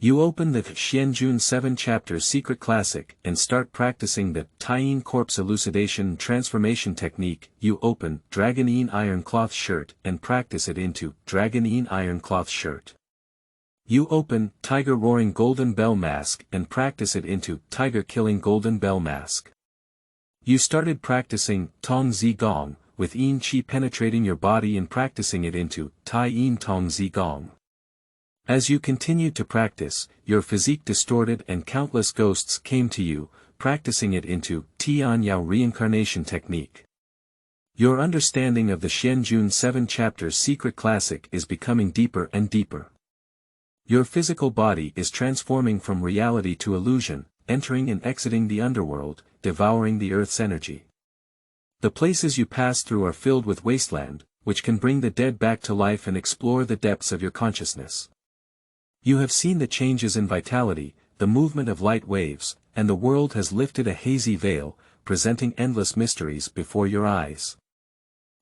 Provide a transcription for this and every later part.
You open the Xuanjun 7 chapters secret classic and start practicing the Taiyin corpse elucidation transformation technique. You open Dragon Yin Iron Cloth Shirt and practice it into Dragon Yin Iron Cloth Shirt. You open Tiger Roaring Golden Bell Mask and practice it into Tiger Killing Golden Bell Mask. You started practicing Tong Zi Gong, with Yin Qi penetrating your body and practicing it into Taiyin Tong Zi Gong. As you continued to practice, your physique distorted and countless ghosts came to you, practicing it into Tian Yao Reincarnation Technique. Your understanding of the Xuanjun 7 chapters secret classic is becoming deeper and deeper. Your physical body is transforming from reality to illusion, entering and exiting the underworld, devouring the earth's energy. The places you pass through are filled with wasteland, which can bring the dead back to life and explore the depths of your consciousness. You have seen the changes in vitality, the movement of light waves, and the world has lifted a hazy veil, presenting endless mysteries before your eyes.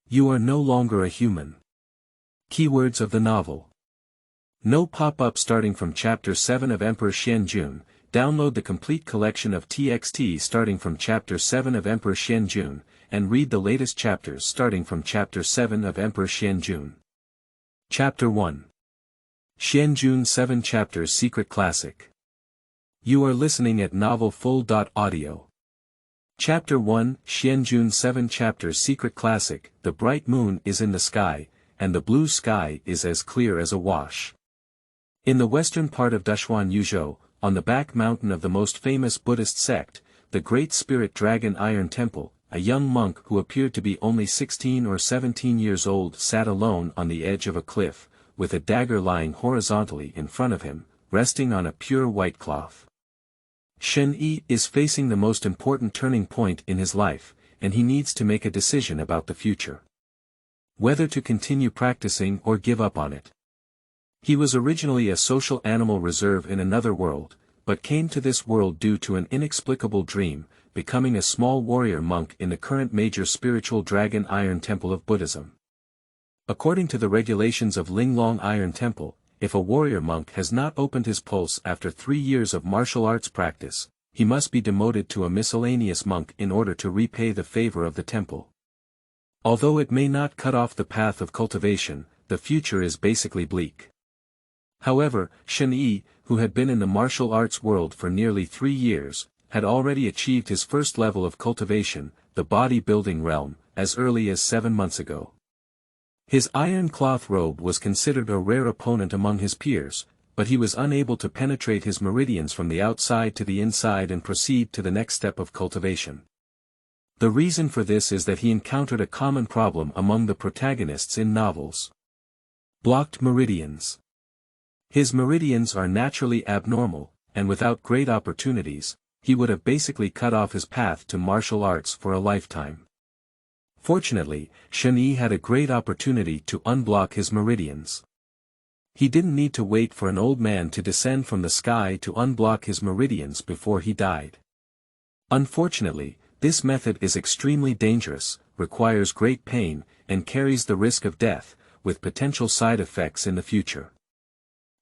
You are no longer a human. Keywords of the novel. No pop-up starting from Chapter 7 of Emperor Xuanjun. Download the complete collection of TXT starting from Chapter 7 of Emperor Xuanjun, and read the latest chapters starting from Chapter 7 of Emperor Xuanjun. Chapter 1. Xuanjun 7 Chapters Secret Classic. You are listening at novelfull.audio. Chapter 1 Xuanjun 7 Chapters Secret Classic. The bright moon is in the sky, and the blue sky is as clear as a wash. In the western part of Dadaojun Youzhou, on the back mountain of the most famous Buddhist sect, the Great Spirit Dragon Iron Temple, a young monk who appeared to be only 16 or 17 years old sat alone on the edge of a cliff, with a dagger lying horizontally in front of him, resting on a pure white cloth. Shen Yi is facing the most important turning point in his life, and he needs to make a decision about the future. Whether to continue practicing or give up on it. He was originally a social animal reserve in another world, but came to this world due to an inexplicable dream, becoming a small warrior monk in the current major spiritual Dragon Iron Temple of Buddhism. According to the regulations of Linglong Iron Temple, if a warrior monk has not opened his pulse after 3 years of martial arts practice, he must be demoted to a miscellaneous monk in order to repay the favor of the temple. Although it may not cut off the path of cultivation, the future is basically bleak. However, Shen Yi, who had been in the martial arts world for nearly 3 years, had already achieved his first level of cultivation, the body-building realm, as early as 7 months ago. His iron cloth robe was considered a rare opponent among his peers, but he was unable to penetrate his meridians from the outside to the inside and proceed to the next step of cultivation. The reason for this is that he encountered a common problem among the protagonists in novels. Blocked meridians. His meridians are naturally abnormal, and without great opportunities, he would have basically cut off his path to martial arts for a lifetime. Fortunately, Shen Yi had a great opportunity to unblock his meridians. He didn't need to wait for an old man to descend from the sky to unblock his meridians before he died. Unfortunately, this method is extremely dangerous, requires great pain, and carries the risk of death, with potential side effects in the future.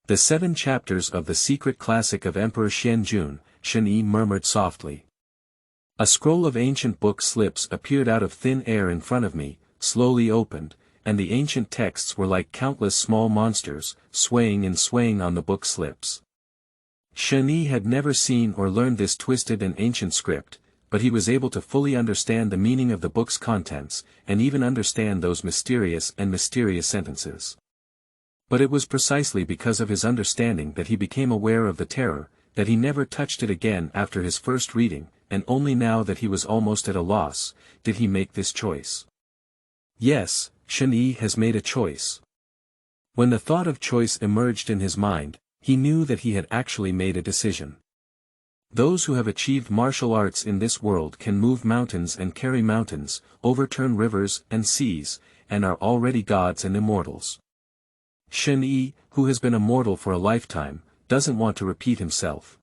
The 7 chapters of the secret classic of Emperor Xuanjun, Shen Yi murmured softly. A scroll of ancient book slips appeared out of thin air in front of me, slowly opened, and the ancient texts were like countless small monsters, swaying and swaying on the book slips. Shen Yi had never seen or learned this twisted and ancient script, but he was able to fully understand the meaning of the book's contents, and even understand those mysterious sentences. But it was precisely because of his understanding that he became aware of the terror, that he never touched it again after his first reading, and only now that he was almost at a loss, did he make this choice. Yes, Shen Yi has made a choice. When the thought of choice emerged in his mind, he knew that he had actually made a decision. Those who have achieved martial arts in this world can move mountains and carry mountains, overturn rivers and seas, and are already gods and immortals. Shen Yi, who has been a mortal for a lifetime, doesn't want to repeat himself.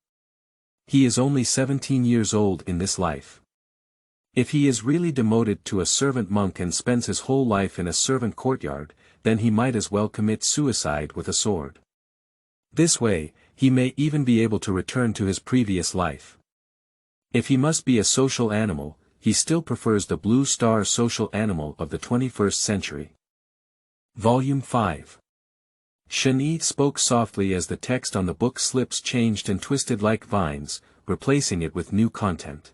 He is only 17 years old in this life. If he is really demoted to a servant monk and spends his whole life in a servant courtyard, then he might as well commit suicide with a sword. This way, he may even be able to return to his previous life. If he must be a social animal, he still prefers the blue star social animal of the 21st century. Volume 5. Shen Yi spoke softly as the text on the book slips changed and twisted like vines, replacing it with new content.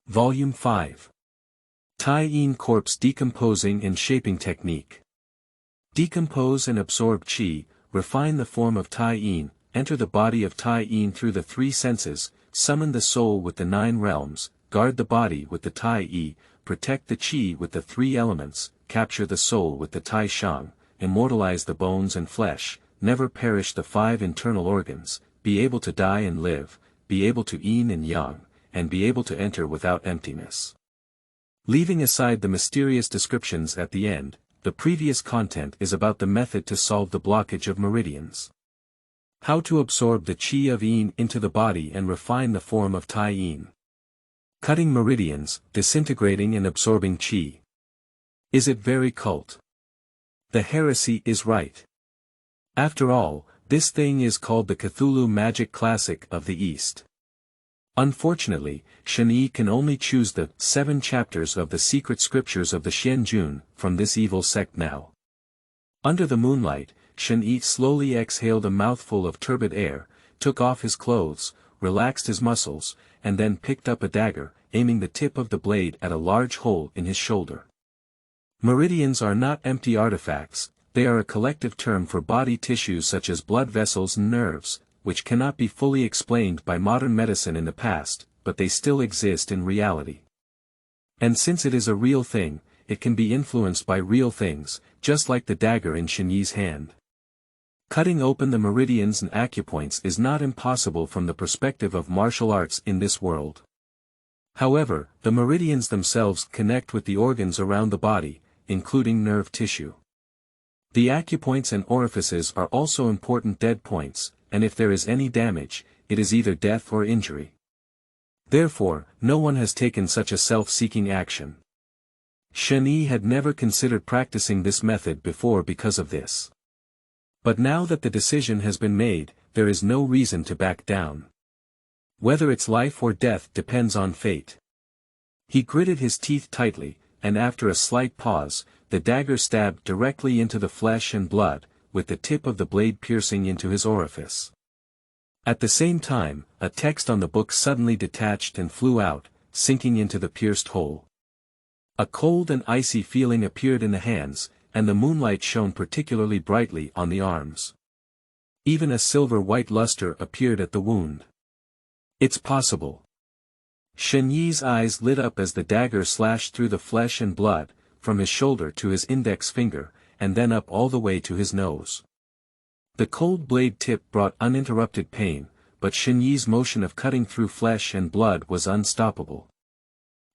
Volume 5. Taiyin Corpse Decomposing and Shaping Technique. Decompose and absorb qi, refine the form of Taiyin, enter the body of Taiyin through the three senses, summon the soul with the 9 realms, guard the body with the Tai, protect the qi with the 3 elements, capture the soul with the Tai Shang, immortalize the bones and flesh, never perish the 5 internal organs, be able to die and live, be able to yin and yang, and be able to enter without emptiness. Leaving aside the mysterious descriptions at the end, the previous content is about the method to solve the blockage of meridians. How to absorb the qi of yin into the body and refine the form of Taiyin. Cutting meridians, disintegrating and absorbing qi. Is it very cult? The heresy is right. After all, this thing is called the Cthulhu magic classic of the East. Unfortunately, Shen Yi can only choose the 7 chapters of the secret scriptures of the Xuanjun from this evil sect now. Under the moonlight, Shen Yi slowly exhaled a mouthful of turbid air, took off his clothes, relaxed his muscles, and then picked up a dagger, aiming the tip of the blade at a large hole in his shoulder. Meridians are not empty artifacts, they are a collective term for body tissues such as blood vessels and nerves, which cannot be fully explained by modern medicine in the past, but they still exist in reality. And since it is a real thing, it can be influenced by real things, just like the dagger in Shen Yi's hand. Cutting open the meridians and acupoints is not impossible from the perspective of martial arts in this world. However, the meridians themselves connect with the organs around the body, including nerve tissue. The acupoints and orifices are also important dead points, and if there is any damage, it is either death or injury. Therefore, no one has taken such a self-seeking action. Shen Yi had never considered practicing this method before because of this. But now that the decision has been made, there is no reason to back down. Whether it's life or death depends on fate. He gritted his teeth tightly, and after a slight pause, the dagger stabbed directly into the flesh and blood, with the tip of the blade piercing into his orifice. At the same time, a text on the book suddenly detached and flew out, sinking into the pierced hole. A cold and icy feeling appeared in the hands, and the moonlight shone particularly brightly on the arms. Even a silver-white luster appeared at the wound. It's possible. Shen Yi's eyes lit up as the dagger slashed through the flesh and blood, from his shoulder to his index finger, and then up all the way to his nose. The cold blade tip brought uninterrupted pain, but Shen Yi's motion of cutting through flesh and blood was unstoppable.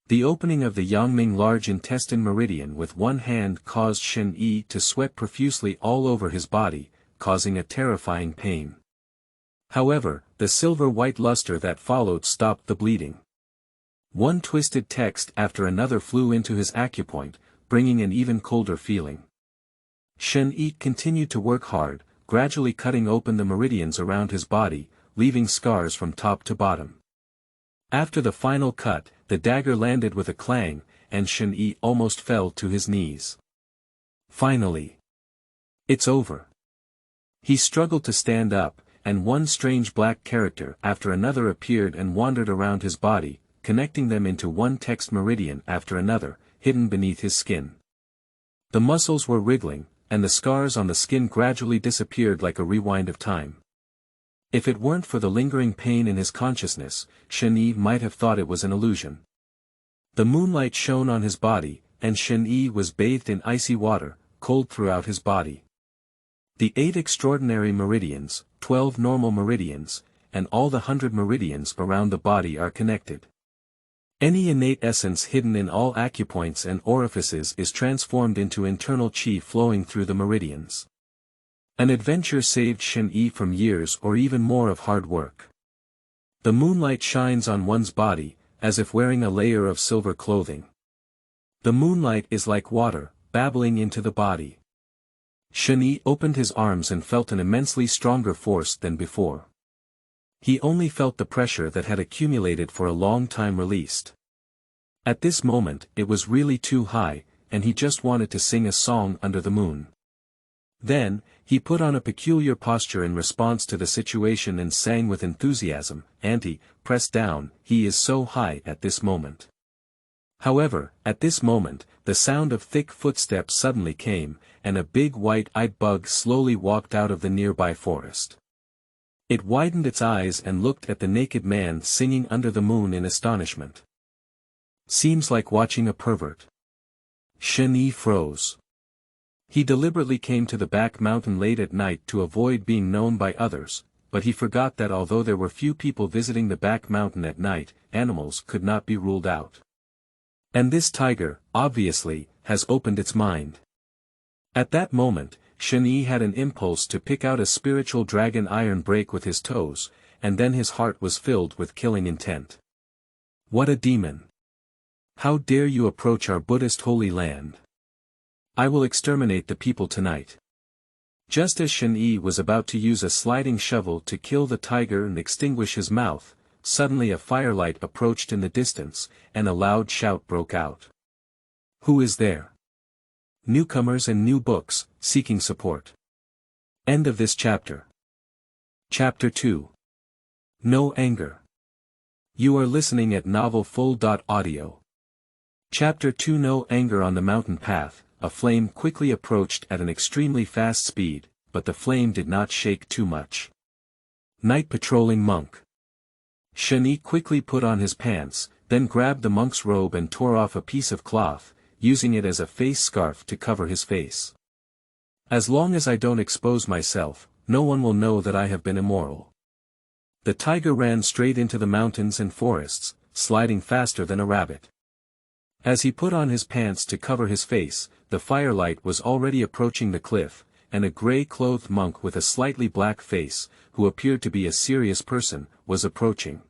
The opening of the Yangming large intestine meridian with one hand caused Shen Yi to sweat profusely all over his body, causing a terrifying pain. However, the silver-white luster that followed stopped the bleeding. One twisted text after another flew into his acupoint, bringing an even colder feeling. Shen Yi continued to work hard, gradually cutting open the meridians around his body, leaving scars from top to bottom. After the final cut, the dagger landed with a clang, and Shen Yi almost fell to his knees. Finally. It's over. He struggled to stand up, and one strange black character after another appeared and wandered around his body, connecting them into one text meridian after another, hidden beneath his skin. The muscles were wriggling, and the scars on the skin gradually disappeared like a rewind of time. If it weren't for the lingering pain in his consciousness, Shen Yi might have thought it was an illusion. The moonlight shone on his body, and Shen Yi was bathed in icy water, cold throughout his body. The 8 extraordinary meridians, 12 normal meridians, and all the 100 meridians around the body are connected. Any innate essence hidden in all acupoints and orifices is transformed into internal qi flowing through the meridians. An adventure saved Shen Yi from years or even more of hard work. The moonlight shines on one's body, as if wearing a layer of silver clothing. The moonlight is like water, babbling into the body. Shen Yi opened his arms and felt an immensely stronger force than before. He only felt the pressure that had accumulated for a long time released. At this moment it was really too high, and he just wanted to sing a song under the moon. Then, he put on a peculiar posture in response to the situation and sang with enthusiasm, press down, he is so high at this moment. However, at this moment, the sound of thick footsteps suddenly came, and a big white-eyed bug slowly walked out of the nearby forest. It widened its eyes and looked at the naked man singing under the moon in astonishment. Seems like watching a pervert. Shen Yi froze. He deliberately came to the back mountain late at night to avoid being known by others, but he forgot that although there were few people visiting the back mountain at night, animals could not be ruled out. And this tiger, obviously, has opened its mind. At that moment, Shen Yi had an impulse to pick out a spiritual dragon iron break with his toes, and then his heart was filled with killing intent. What a demon! How dare you approach our Buddhist holy land? I will exterminate the people tonight. Just as Shen Yi was about to use a sliding shovel to kill the tiger and extinguish his mouth, suddenly a firelight approached in the distance, and a loud shout broke out. Who is there? Newcomers and new books, seeking support. End of this chapter. Chapter 2. No anger. You are listening at novelfull.audio. Chapter 2. No anger. On the mountain path, a flame quickly approached at an extremely fast speed, but the flame did not shake too much. Night patrolling monk. Shen Yi quickly put on his pants, then grabbed the monk's robe and tore off a piece of cloth, using it as a face scarf to cover his face. As long as I don't expose myself, no one will know that I have been immoral. The tiger ran straight into the mountains and forests, sliding faster than a rabbit. As he put on his pants to cover his face, the firelight was already approaching the cliff, and a gray-clothed monk with a slightly black face, who appeared to be a serious person, was approaching.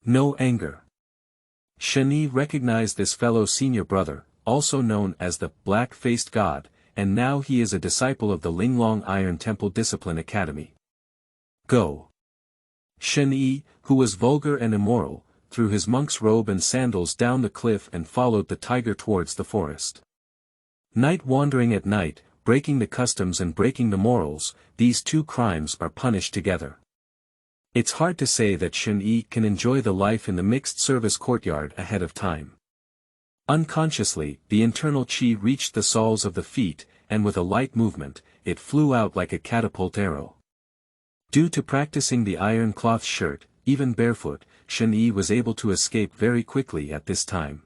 No anger. Shen Yi recognized this fellow senior brother, also known as the Black-Faced God, and now he is a disciple of the Linglong Iron Temple Discipline Academy. Go. Shen Yi, who was vulgar and immoral, threw his monk's robe and sandals down the cliff and followed the tiger towards the forest. Night wandering at night, breaking the customs and breaking the morals, these two crimes are punished together. It's hard to say that Shen Yi can enjoy the life in the mixed service courtyard ahead of time. Unconsciously, the internal qi reached the soles of the feet, and with a light movement, it flew out like a catapult arrow. Due to practicing the iron cloth shirt, even barefoot, Shen Yi was able to escape very quickly at this time.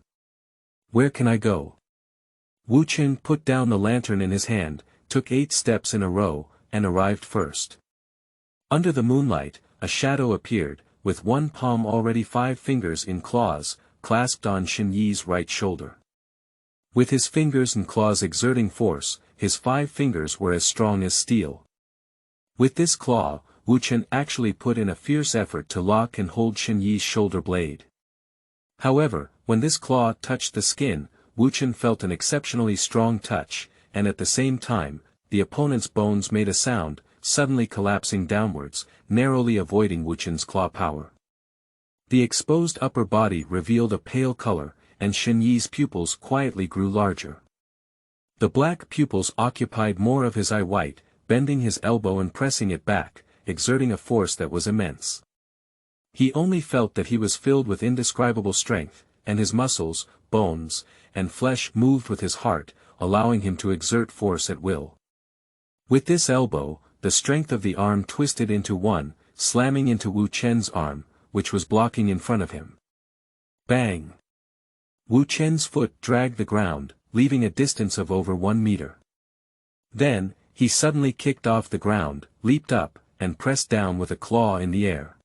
Where can I go? Wu Qin put down the lantern in his hand, took 8 steps in a row, and arrived first. Under the moonlight, a shadow appeared, with one palm already 5 fingers in claws, clasped on Shen Yi's right shoulder. With his fingers and claws exerting force, his 5 fingers were as strong as steel. With this claw, Wu Chen actually put in a fierce effort to lock and hold Shen Yi's shoulder blade. However, when this claw touched the skin, Wu Chen felt an exceptionally strong touch, and at the same time, the opponent's bones made a sound, suddenly collapsing downwards, narrowly avoiding Wu Chen's claw power. The exposed upper body revealed a pale color, and Shen Yi's pupils quietly grew larger. The black pupils occupied more of his eye white, bending his elbow and pressing it back, exerting a force that was immense. He only felt that he was filled with indescribable strength, and his muscles, bones, and flesh moved with his heart, allowing him to exert force at will. With this elbow, the strength of the arm twisted into one, slamming into Wu Chen's arm, which was blocking in front of him. Bang! Wu Chen's foot dragged the ground, leaving a distance of over 1 meter. Then, he suddenly kicked off the ground, leaped up, and pressed down with a claw in the air.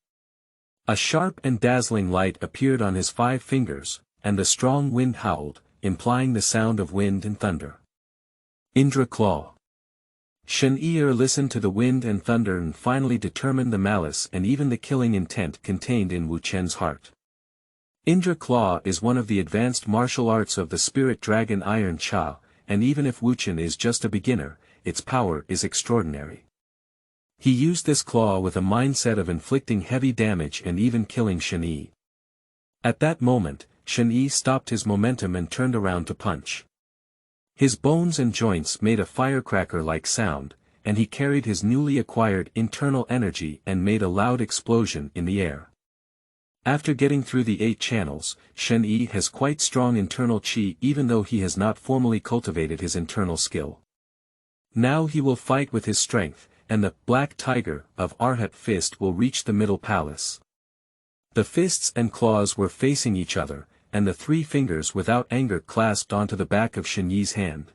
A sharp and dazzling light appeared on his 5 fingers, and the strong wind howled, implying the sound of wind and thunder. Indra Claw. Shen Yi listened to the wind and thunder and finally determined the malice and even the killing intent contained in Wu Chen's heart. Indra Claw is one of the advanced martial arts of the spirit dragon Iron Cha, and even if Wu Chen is just a beginner, its power is extraordinary. He used this claw with a mindset of inflicting heavy damage and even killing Shen Yi. At that moment, Shen Yi stopped his momentum and turned around to punch. His bones and joints made a firecracker-like sound, and he carried his newly acquired internal energy and made a loud explosion in the air. After getting through the 8 channels, Shen Yi has quite strong internal qi even though he has not formally cultivated his internal skill. Now he will fight with his strength, and the Black Tiger of Arhat Fist will reach the middle palace. The fists and claws were facing each other, and the 3 fingers without anger clasped onto the back of Shen Yi's hand.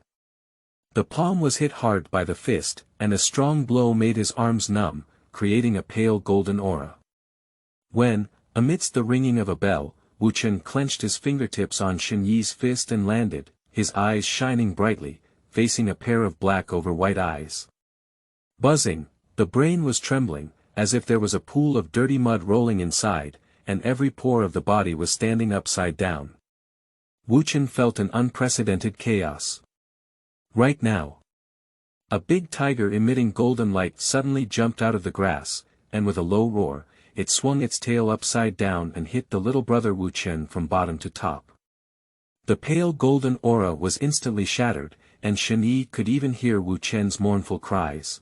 The palm was hit hard by the fist, and a strong blow made his arms numb, creating a pale golden aura. When, amidst the ringing of a bell, Wu Chen clenched his fingertips on Shen Yi's fist and landed, his eyes shining brightly, facing a pair of black over white eyes. Buzzing, the brain was trembling, as if there was a pool of dirty mud rolling inside, and every pore of the body was standing upside down. Wu Chen felt an unprecedented chaos. Right now. A big tiger emitting golden light suddenly jumped out of the grass, and with a low roar, it swung its tail upside down and hit the little brother Wu Chen from bottom to top. The pale golden aura was instantly shattered, and Shen Yi could even hear Wu Chen's mournful cries.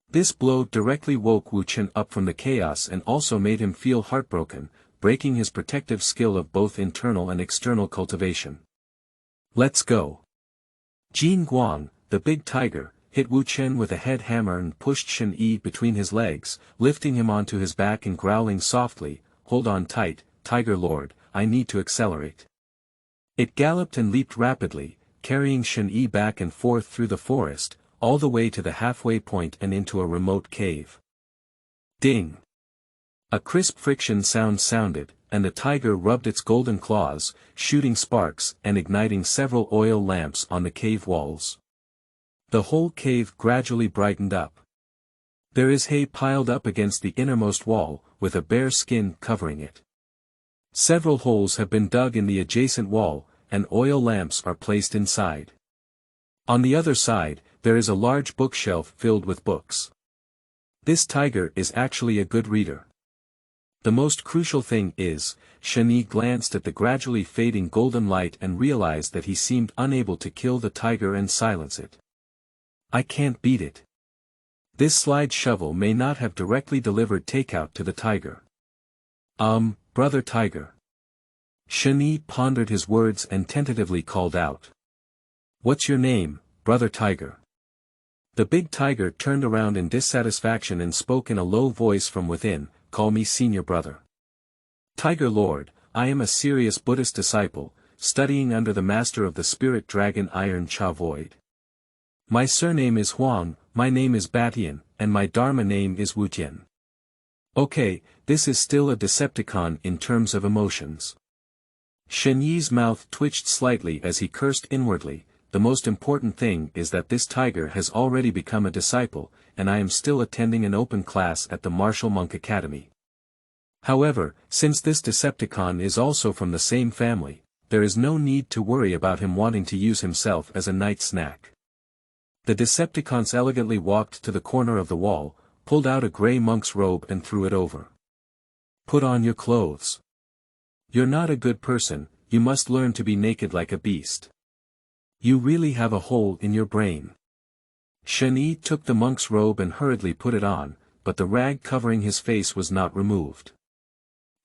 This blow directly woke Wu Chen up from the chaos and also made him feel heartbroken, breaking his protective skill of both internal and external cultivation. Let's go. Jin Guang, the big tiger, hit Wu Chen with a head hammer and pushed Shen Yi between his legs, lifting him onto his back and growling softly, "Hold on tight, Tiger Lord, I need to accelerate." It galloped and leaped rapidly, carrying Shen Yi back and forth through the forest, all the way to the halfway point and into a remote cave. Ding! A crisp friction sound sounded, and the tiger rubbed its golden claws, shooting sparks and igniting several oil lamps on the cave walls. The whole cave gradually brightened up. There is hay piled up against the innermost wall, with a bare skin covering it. Several holes have been dug in the adjacent wall, and oil lamps are placed inside. On the other side, there is a large bookshelf filled with books. This tiger is actually a good reader. The most crucial thing is, Shen Yi glanced at the gradually fading golden light and realized that he seemed unable to kill the tiger and silence it. I can't beat it. This slide shovel may not have directly delivered takeout to the tiger. Brother Tiger. Shen Yi pondered his words and tentatively called out. What's your name, Brother Tiger? The big tiger turned around in dissatisfaction and spoke in a low voice from within, "Call me Senior Brother. Tiger Lord, I am a serious Buddhist disciple, studying under the master of the spirit dragon Iron Cha Void. My surname is Huang, my name is Batian, and my dharma name is Wujian." Okay, this is still a Decepticon in terms of emotions. Shen Yi's mouth twitched slightly as he cursed inwardly. The most important thing is that this tiger has already become a disciple, and I am still attending an open class at the Martial Monk Academy. However, since this Decepticon is also from the same family, there is no need to worry about him wanting to use himself as a night snack. The Decepticons elegantly walked to the corner of the wall, pulled out a gray monk's robe and threw it over. Put on your clothes. You're not a good person, you must learn to be naked like a beast. You really have a hole in your brain. Shen Yi took the monk's robe and hurriedly put it on, but the rag covering his face was not removed.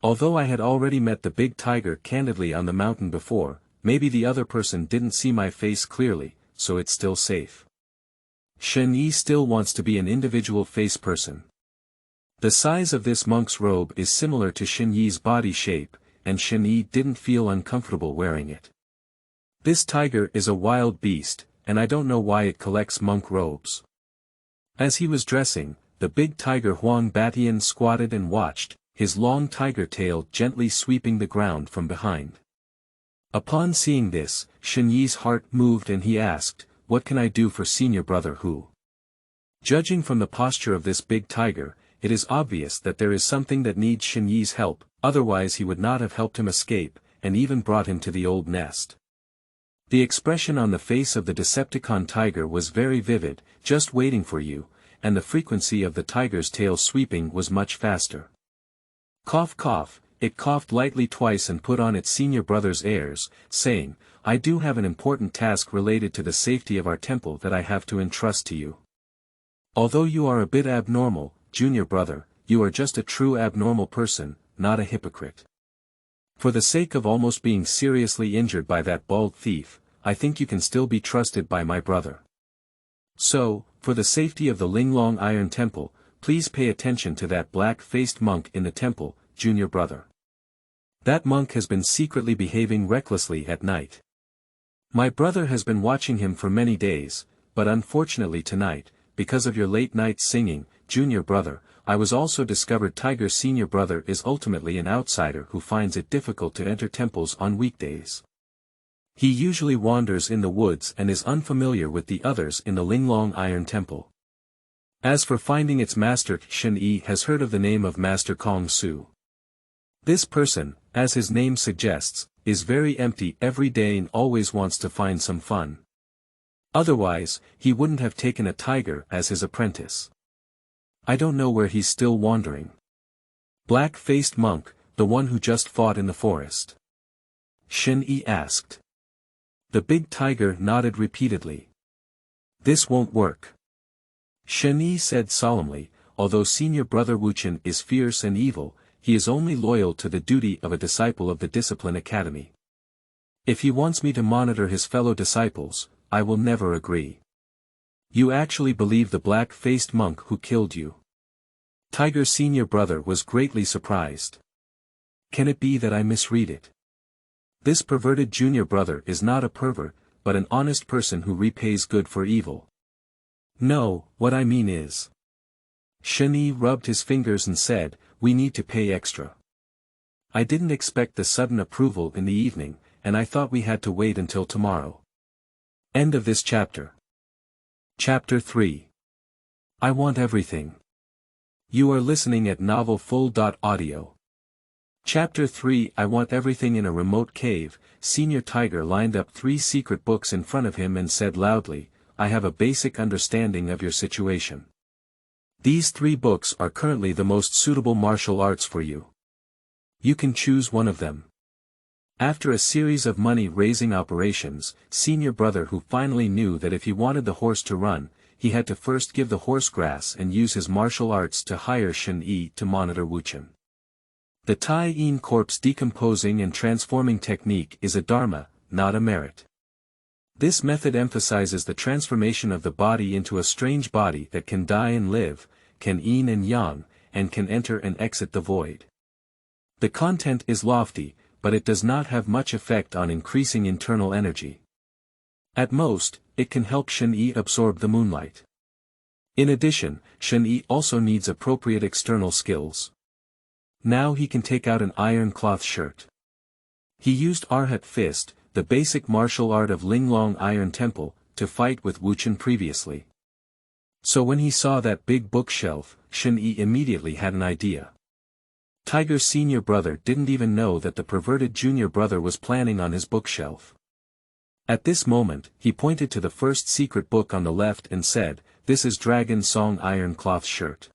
Although I had already met the big tiger candidly on the mountain before, maybe the other person didn't see my face clearly, so it's still safe. Shen Yi still wants to be an individual face person. The size of this monk's robe is similar to Shen Yi's body shape, and Shen Yi didn't feel uncomfortable wearing it. This tiger is a wild beast, and I don't know why it collects monk robes. As he was dressing, the big tiger Huang Batian squatted and watched, his long tiger tail gently sweeping the ground from behind. Upon seeing this, Shen Yi's heart moved and he asked, "What can I do for Senior Brother Hu?" Judging from the posture of this big tiger, it is obvious that there is something that needs Shen Yi's help, otherwise he would not have helped him escape, and even brought him to the old nest. The expression on the face of the Decepticon tiger was very vivid, "Just waiting for you," and the frequency of the tiger's tail sweeping was much faster. Cough cough, it coughed lightly twice and put on its senior brother's airs, saying, I do have an important task related to the safety of our temple that I have to entrust to you. Although you are a bit abnormal, junior brother, you are just a true abnormal person, not a hypocrite. For the sake of almost being seriously injured by that bald thief, I think you can still be trusted by my brother. So, for the safety of the Linglong Iron Temple, please pay attention to that black-faced monk in the temple, junior brother. That monk has been secretly behaving recklessly at night. My brother has been watching him for many days, but unfortunately tonight, because of your late-night singing, junior brother, I was also discovered Tiger's senior brother is ultimately an outsider who finds it difficult to enter temples on weekdays. He usually wanders in the woods and is unfamiliar with the others in the Linglong Iron Temple. As for finding its master, Shen Yi has heard of the name of Master Kong Su. This person, as his name suggests, is very empty every day and always wants to find some fun. Otherwise, he wouldn't have taken a tiger as his apprentice. I don't know where he's still wandering. Black-faced monk, the one who just fought in the forest? Shen Yi asked. The big tiger nodded repeatedly. This won't work. Shen Yi said solemnly, although senior brother Wuchen is fierce and evil, he is only loyal to the duty of a disciple of the Discipline Academy. If he wants me to monitor his fellow disciples, I will never agree. You actually believe the black-faced monk who killed you? Tiger's senior brother was greatly surprised. Can it be that I misread it? This perverted junior brother is not a pervert, but an honest person who repays good for evil. No, what I mean is. Shen Yi rubbed his fingers and said, we need to pay extra. I didn't expect the sudden approval in the evening, and I thought we had to wait until tomorrow. End of this chapter. Chapter 3. I want everything. You are listening at novelfull.audio. Chapter 3. I want everything. In a remote cave, Senior Tiger lined up 3 secret books in front of him and said loudly, I have a basic understanding of your situation. These 3 books are currently the most suitable martial arts for you. You can choose one of them. After a series of money-raising operations, senior brother who finally knew that if he wanted the horse to run, he had to first give the horse grass and use his martial arts to hire Shen Yi to monitor Wuchen. The Taiyin corpse decomposing and transforming technique is a dharma, not a merit. This method emphasizes the transformation of the body into a strange body that can die and live, can yin and yang, and can enter and exit the void. The content is lofty, but it does not have much effect on increasing internal energy. At most, it can help Shen Yi absorb the moonlight. In addition, Shen Yi also needs appropriate external skills. Now he can take out an iron cloth shirt. He used Arhat Fist, the basic martial art of Linglong Iron Temple, to fight with Wuchen previously. So when he saw that big bookshelf, Shen Yi immediately had an idea. Tiger's senior brother didn't even know that the perverted junior brother was planning on his bookshelf. At this moment, he pointed to the first secret book on the left and said, this is Dragon Song Iron Cloth Shirt.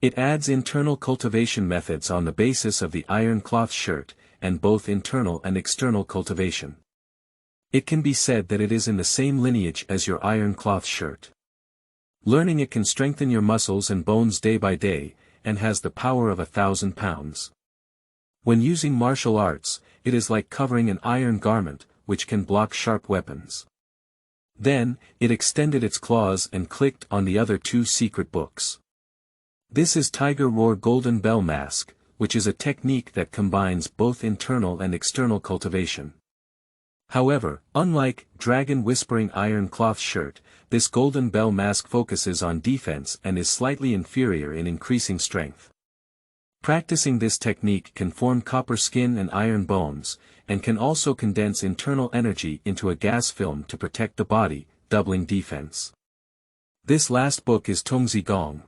It adds internal cultivation methods on the basis of the Iron Cloth Shirt, and both internal and external cultivation. It can be said that it is in the same lineage as your Iron Cloth Shirt. Learning it can strengthen your muscles and bones day by day, and has the power of 1,000 pounds. When using martial arts, it is like covering an iron garment, which can block sharp weapons. Then, it extended its claws and clicked on the other 2 secret books. This is Tiger Roar Golden Bell Mask, which is a technique that combines both internal and external cultivation. However, unlike Dragon Whispering Iron Cloth Shirt, this Golden Bell Mask focuses on defense and is slightly inferior in increasing strength. Practicing this technique can form copper skin and iron bones, and can also condense internal energy into a gas film to protect the body, doubling defense. This last book is Tong Zi Gong.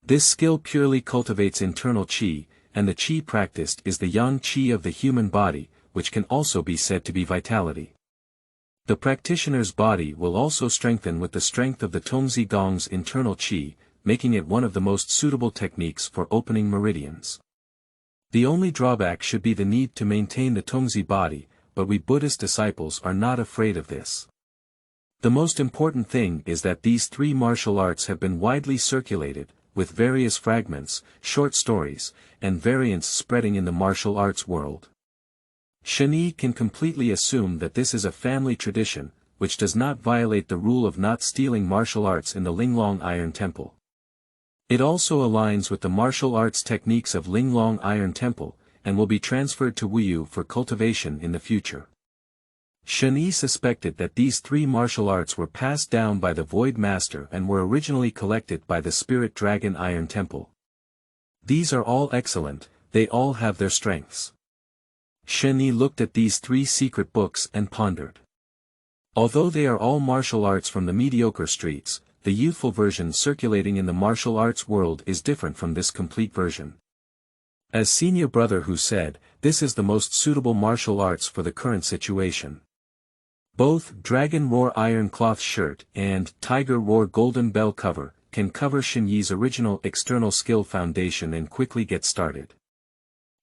This skill purely cultivates internal qi, and the qi practiced is the yang qi of the human body, which can also be said to be vitality. The practitioner's body will also strengthen with the strength of the Tong Zi Gong's internal qi, making it one of the most suitable techniques for opening meridians. The only drawback should be the need to maintain the Tong Zi body, but we Buddhist disciples are not afraid of this. The most important thing is that these three martial arts have been widely circulated, with various fragments, short stories, and variants spreading in the martial arts world. Shen can completely assume that this is a family tradition, which does not violate the rule of not stealing martial arts in the Linglong Iron Temple. It also aligns with the martial arts techniques of Linglong Iron Temple, and will be transferred to Wuji for cultivation in the future. Shen suspected that these three martial arts were passed down by the Void Master and were originally collected by the Spirit Dragon Iron Temple. These are all excellent, they all have their strengths. Shen looked at these three secret books and pondered. Although they are all martial arts from the mediocre streets, the youthful version circulating in the martial arts world is different from this complete version. As senior brother Hu said, this is the most suitable martial arts for the current situation. Both Dragon Roar Iron Cloth Shirt and Tiger Roar Golden Bell Cover can cover Shen Yi's original external skill foundation and quickly get started.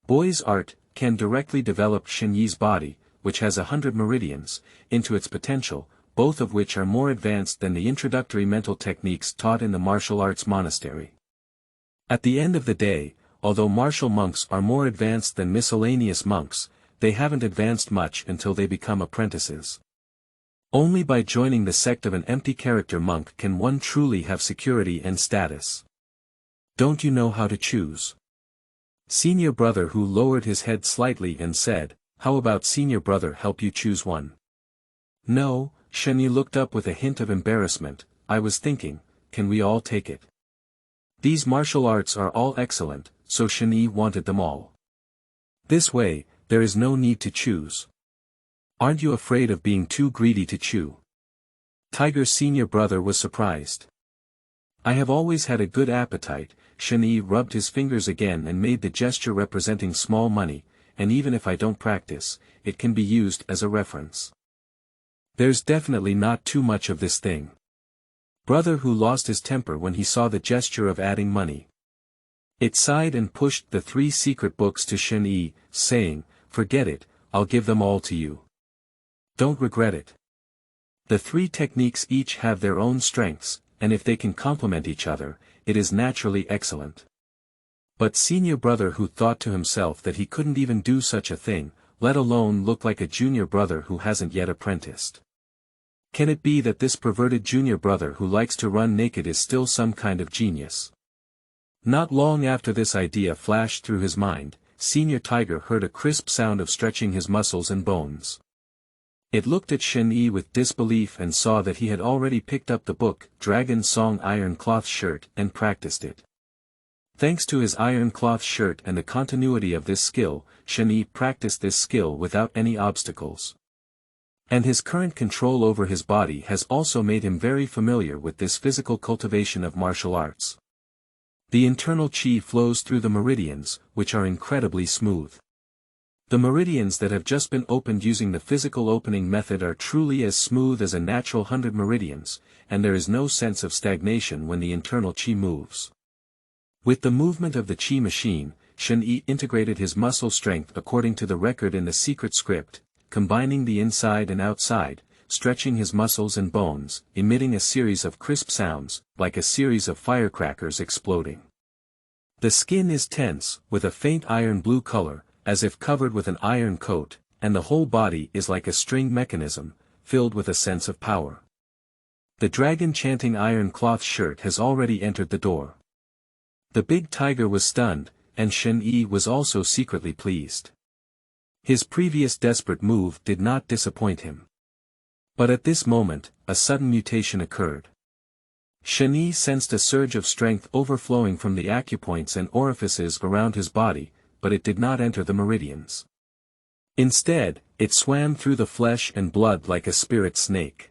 Boy's Art can directly develop Shen Yi's body, which has 100 meridians, into its potential, both of which are more advanced than the introductory mental techniques taught in the martial arts monastery. At the end of the day, although martial monks are more advanced than miscellaneous monks, they haven't advanced much until they become apprentices. Only by joining the sect of an empty character monk can one truly have security and status. Don't you know how to choose? Senior brother Hu lowered his head slightly and said, how about senior brother help you choose one? No, Shen Yi looked up with a hint of embarrassment, I was thinking, can we all take it? These martial arts are all excellent, so Shen Yi wanted them all. This way, there is no need to choose. Aren't you afraid of being too greedy to chew? Tiger's senior brother was surprised. I have always had a good appetite. Shen Yi rubbed his fingers again and made the gesture representing small money, and even if I don't practice, it can be used as a reference. There's definitely not too much of this thing. Brother Hu lost his temper when he saw the gesture of adding money. It sighed and pushed the three secret books to Shen Yi, saying, forget it, I'll give them all to you. Don't regret it. The three techniques each have their own strengths, and if they can complement each other, it is naturally excellent. But senior brother Hu thought to himself that he couldn't even do such a thing, let alone look like a junior brother who hasn't yet apprenticed. Can it be that this perverted junior brother who likes to run naked is still some kind of genius? Not long after this idea flashed through his mind, Senior Tiger heard a crisp sound of stretching his muscles and bones. It looked at Shen Yi with disbelief and saw that he had already picked up the book, Dragon Song Iron Cloth Shirt, and practiced it. Thanks to his iron cloth shirt and the continuity of this skill, Shen Yi practiced this skill without any obstacles. And his current control over his body has also made him very familiar with this physical cultivation of martial arts. The internal qi flows through the meridians, which are incredibly smooth. The meridians that have just been opened using the physical opening method are truly as smooth as a natural 100 meridians, and there is no sense of stagnation when the internal qi moves. With the movement of the qi machine, Shen Yi integrated his muscle strength according to the record in the secret script, combining the inside and outside, stretching his muscles and bones, emitting a series of crisp sounds, like a series of firecrackers exploding. The skin is tense, with a faint iron blue color, as if covered with an iron coat, and the whole body is like a string mechanism, filled with a sense of power. The dragon chanting iron cloth shirt has already entered the door. The big tiger was stunned, and Shen Yi was also secretly pleased. His previous desperate move did not disappoint him. But at this moment, a sudden mutation occurred. Shen Yi sensed a surge of strength overflowing from the acupoints and orifices around his body, but it did not enter the meridians. Instead, it swam through the flesh and blood like a spirit snake.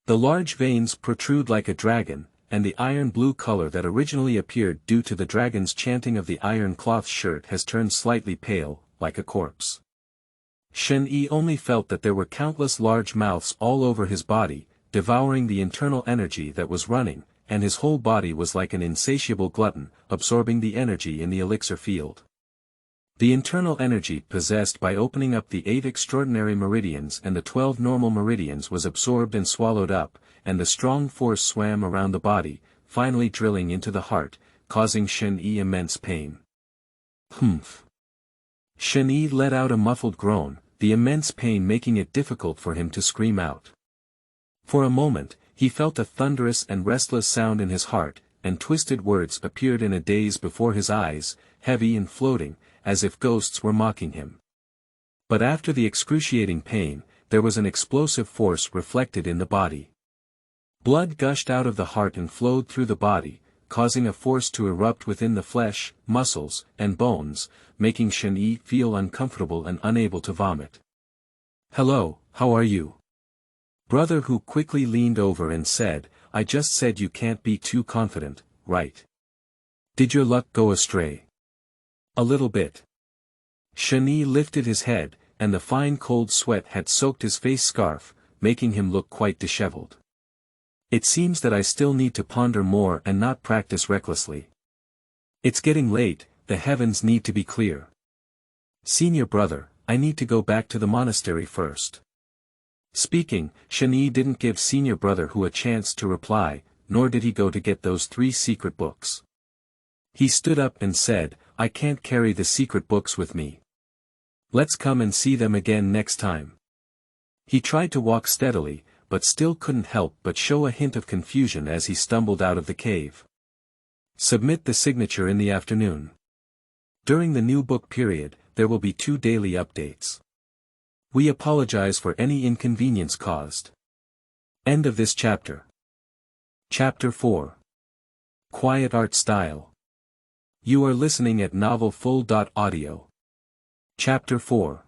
The large veins protrude like a dragon, and the iron blue color that originally appeared due to the dragon's chanting of the iron cloth shirt has turned slightly pale, like a corpse. Shen Yi only felt that there were countless large mouths all over his body, devouring the internal energy that was running, and his whole body was like an insatiable glutton, absorbing the energy in the elixir field. The internal energy possessed by opening up the 8 extraordinary meridians and the 12 normal meridians was absorbed and swallowed up, and the strong force swam around the body, finally drilling into the heart, causing Shen Yi immense pain. Humph! Shen Yi let out a muffled groan, the immense pain making it difficult for him to scream out. For a moment, he felt a thunderous and restless sound in his heart, and twisted words appeared in a daze before his eyes, heavy and floating, as if ghosts were mocking him. But after the excruciating pain, there was an explosive force reflected in the body. Blood gushed out of the heart and flowed through the body, causing a force to erupt within the flesh, muscles, and bones, making Shen Yi feel uncomfortable and unable to vomit. "Hello, how are you?" Brother Hu quickly leaned over and said, "I just said you can't be too confident, right? Did your luck go astray?" "A little bit." Shen Yi lifted his head, and the fine cold sweat had soaked his face scarf, making him look quite disheveled. "It seems that I still need to ponder more and not practice recklessly. It's getting late, the heavens need to be clear. Senior brother, I need to go back to the monastery first." Speaking, Shen Yi didn't give senior brother Hu a chance to reply, nor did he go to get those 3 secret books. He stood up and said, "I can't carry the secret books with me. Let's come and see them again next time." He tried to walk steadily, but still couldn't help but show a hint of confusion as he stumbled out of the cave. Submit the signature in the afternoon. During the new book period, there will be 2 daily updates. We apologize for any inconvenience caused. End of this chapter. Chapter 4. Quiet Art Style. You are listening at novelfull.audio. Chapter 4.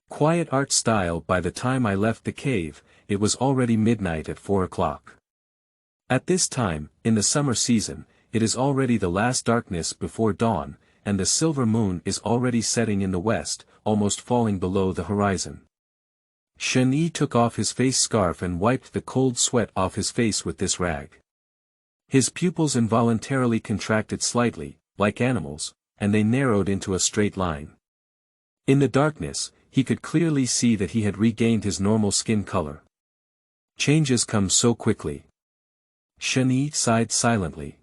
Quiet Art Style. By the time I left the cave, it was already midnight at 4 o'clock. At this time, in the summer season, it is already the last darkness before dawn, and the silver moon is already setting in the west, almost falling below the horizon. Shen Yi took off his face scarf and wiped the cold sweat off his face with this rag. His pupils involuntarily contracted slightly, like animals, and they narrowed into a straight line. In the darkness, he could clearly see that he had regained his normal skin color. Changes come so quickly. Shen Yi sighed silently.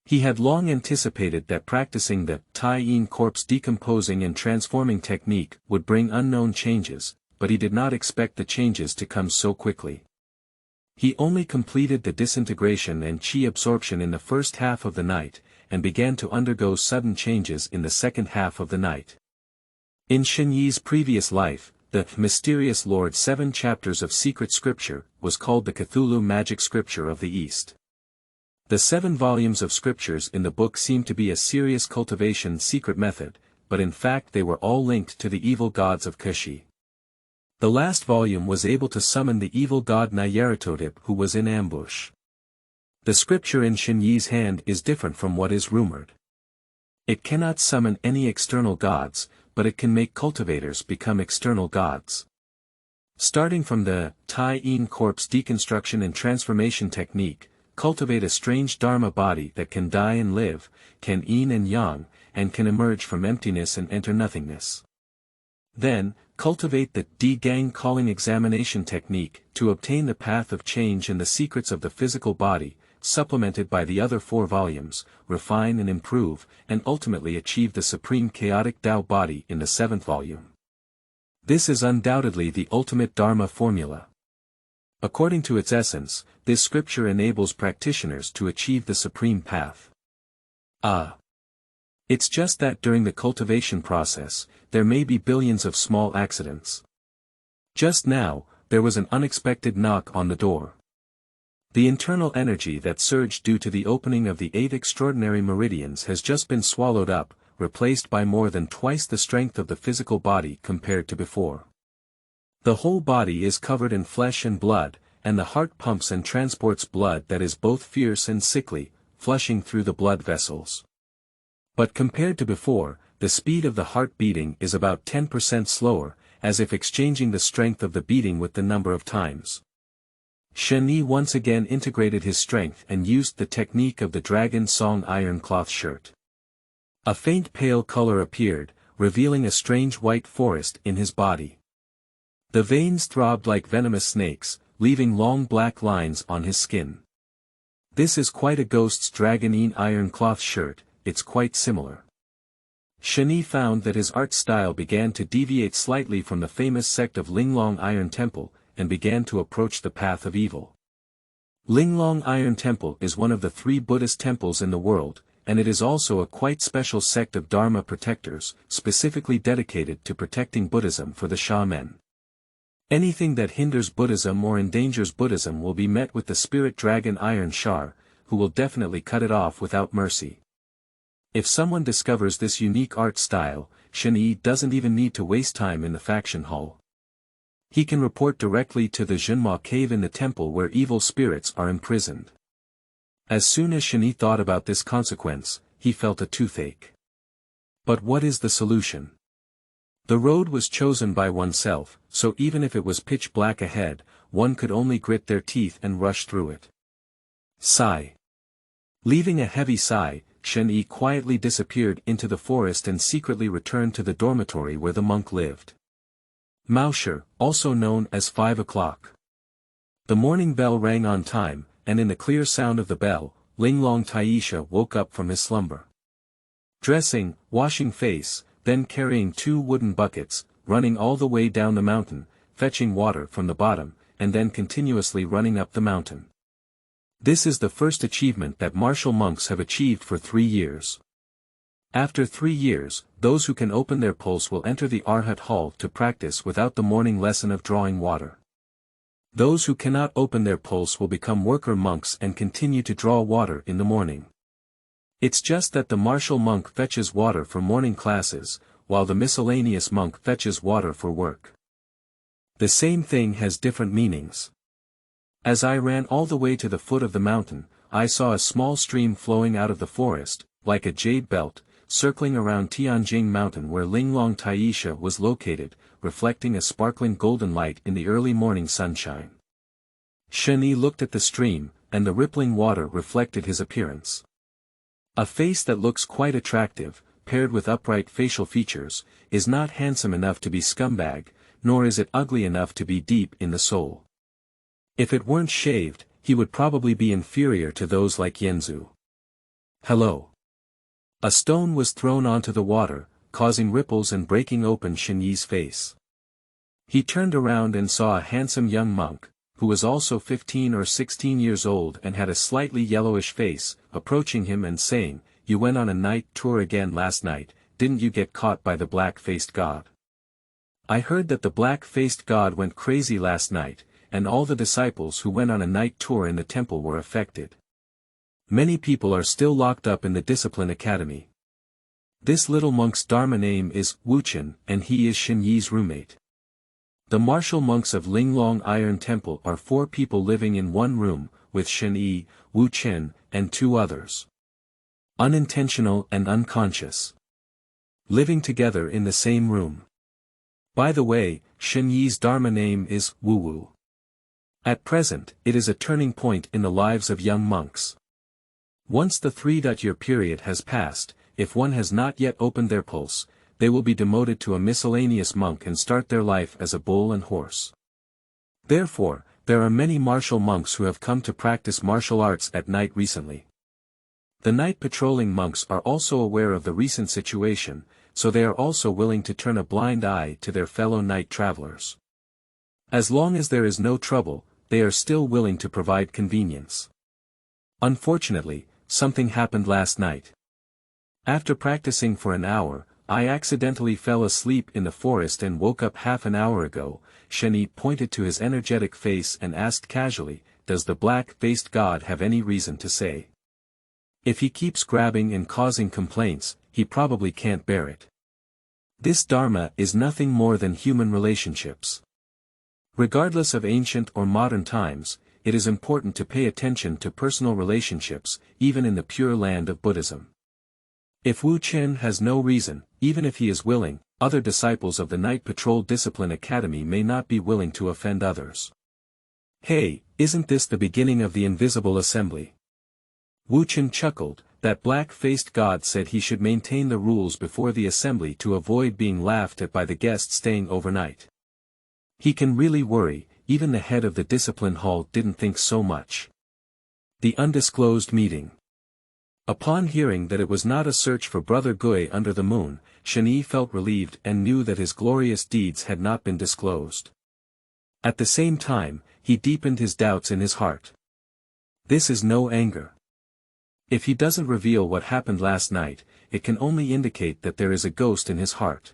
He had long anticipated that practicing the Taiyin corpse decomposing and transforming technique would bring unknown changes, but he did not expect the changes to come so quickly. He only completed the disintegration and qi absorption in the first half of the night, and began to undergo sudden changes in the second half of the night. In Shen Yi's previous life, the mysterious Lord 7 chapters of secret scripture was called the Cthulhu magic scripture of the East. The 7 volumes of scriptures in the book seemed to be a serious cultivation secret method, but in fact they were all linked to the evil gods of Qi. The last volume was able to summon the evil god Nyarlathotep who was in ambush. The scripture in Shen Yi's hand is different from what is rumored. It cannot summon any external gods, but it can make cultivators become external gods. Starting from the Taiyin corpse deconstruction and transformation technique, cultivate a strange dharma body that can die and live, can yin and yang, and can emerge from emptiness and enter nothingness. Then, cultivate the Di-Gang calling examination technique to obtain the path of change and the secrets of the physical body, supplemented by the other 4 volumes, refine and improve, and ultimately achieve the supreme chaotic Tao body in the 7th volume. This is undoubtedly the ultimate Dharma formula. According to its essence, this scripture enables practitioners to achieve the supreme path. It's just that during the cultivation process, there may be billions of small accidents. Just now, there was an unexpected knock on the door. The internal energy that surged due to the opening of the 8 extraordinary meridians has just been swallowed up, replaced by more than twice the strength of the physical body compared to before. The whole body is covered in flesh and blood, and the heart pumps and transports blood that is both fierce and sickly, flushing through the blood vessels. But compared to before, the speed of the heart beating is about 10% slower, as if exchanging the strength of the beating with the number of times. Shen Yi once again integrated his strength and used the technique of the Dragon Song Iron Cloth Shirt. A faint pale color appeared, revealing a strange white forest in his body. The veins throbbed like venomous snakes, leaving long black lines on his skin. This is quite a ghost's Dragon Yin Iron Cloth Shirt, it's quite similar. Shen Yi found that his art style began to deviate slightly from the famous sect of Linglong Iron Temple, and began to approach the path of evil. Linglong Iron Temple is one of the 3 Buddhist temples in the world, and it is also a quite special sect of Dharma protectors, specifically dedicated to protecting Buddhism for the shaman. Anything that hinders Buddhism or endangers Buddhism will be met with the spirit dragon Iron Shar, who will definitely cut it off without mercy. If someone discovers this unique art style, Shen Yi doesn't even need to waste time in the faction hall. He can report directly to the Zhenhua cave in the temple where evil spirits are imprisoned. As soon as Shen Yi thought about this consequence, he felt a toothache. But what is the solution? The road was chosen by oneself, so even if it was pitch black ahead, one could only grit their teeth and rush through it. Sigh. Leaving a heavy sigh, Shen Yi quietly disappeared into the forest and secretly returned to the dormitory where the monk lived. Maosher, also known as 5 o'clock. The morning bell rang on time, and in the clear sound of the bell, Linglong Taixu woke up from his slumber. Dressing, washing face, then carrying 2 wooden buckets, running all the way down the mountain, fetching water from the bottom, and then continuously running up the mountain. This is the first achievement that martial monks have achieved for 3 years. After 3 years, those who can open their pulse will enter the Arhat hall to practice without the morning lesson of drawing water. Those who cannot open their pulse will become worker monks and continue to draw water in the morning. It's just that the martial monk fetches water for morning classes, while the miscellaneous monk fetches water for work. The same thing has different meanings. As I ran all the way to the foot of the mountain, I saw a small stream flowing out of the forest, like a jade belt, circling around Tianjing Mountain where Linglong Taixu was located, reflecting a sparkling golden light in the early morning sunshine. Shen Yi looked at the stream, and the rippling water reflected his appearance. A face that looks quite attractive, paired with upright facial features, is not handsome enough to be scumbag, nor is it ugly enough to be deep in the soul. If it weren't shaved, he would probably be inferior to those like Yuuzhou. Hello. A stone was thrown onto the water, causing ripples and breaking open Shen Yi's face. He turned around and saw a handsome young monk, who was also 15 or 16 years old and had a slightly yellowish face, approaching him and saying, "You went on a night tour again last night, didn't you get caught by the black-faced god? I heard that the black-faced god went crazy last night, and all the disciples who went on a night tour in the temple were affected. Many people are still locked up in the discipline academy. This little monk's dharma name is Wuchen, and he is Shen Yi's roommate. The martial monks of Linglong Iron Temple are 4 people living in one room, with Shen Yi, Wu Chen, and 2 others. Unintentional and unconscious. Living together in the same room. By the way, Shen Yi's dharma name is Wu Wu. At present, it is a turning point in the lives of young monks. Once the 3-year period has passed, if one has not yet opened their pulse, they will be demoted to a miscellaneous monk and start their life as a bull and horse. Therefore, there are many martial monks who have come to practice martial arts at night recently. The night patrolling monks are also aware of the recent situation, so they are also willing to turn a blind eye to their fellow night travelers. As long as there is no trouble, they are still willing to provide convenience. Unfortunately, something happened last night. After practicing for an hour, I accidentally fell asleep in the forest and woke up half an hour ago. Shen Yi pointed to his energetic face and asked casually, "Does the black-faced god have any reason to say? If he keeps grabbing and causing complaints, he probably can't bear it." This dharma is nothing more than human relationships. Regardless of ancient or modern times, it is important to pay attention to personal relationships, even in the pure land of Buddhism. If Wu Chen has no reason, even if he is willing, other disciples of the Night Patrol Discipline Academy may not be willing to offend others. Hey, isn't this the beginning of the invisible assembly? Wu Chen chuckled. That black-faced god said he should maintain the rules before the assembly to avoid being laughed at by the guests staying overnight. He can really worry, even the head of the discipline hall didn't think so much. The undisclosed meeting. Upon hearing that it was not a search for Brother Gui under the moon, Shen Yi felt relieved and knew that his glorious deeds had not been disclosed. At the same time, he deepened his doubts in his heart. This is no anger. If he doesn't reveal what happened last night, it can only indicate that there is a ghost in his heart.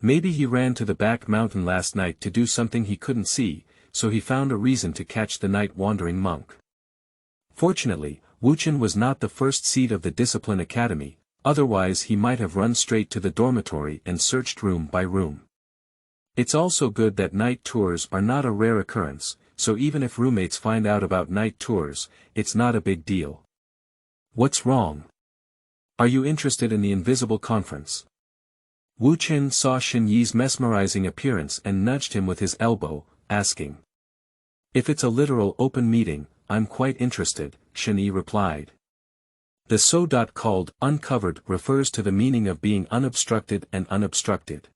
Maybe he ran to the back mountain last night to do something he couldn't see, so he found a reason to catch the night-wandering monk. Fortunately, Wu Chen was not the first seed of the Discipline Academy, otherwise he might have run straight to the dormitory and searched room by room. It's also good that night tours are not a rare occurrence, so even if roommates find out about night tours, it's not a big deal. What's wrong? Are you interested in the invisible conference? Wu Chen saw Shen Yi's mesmerizing appearance and nudged him with his elbow, asking. If it's a literal open meeting, I'm quite interested, Shen Yi replied. The called uncovered refers to the meaning of being unobstructed and unobstructed.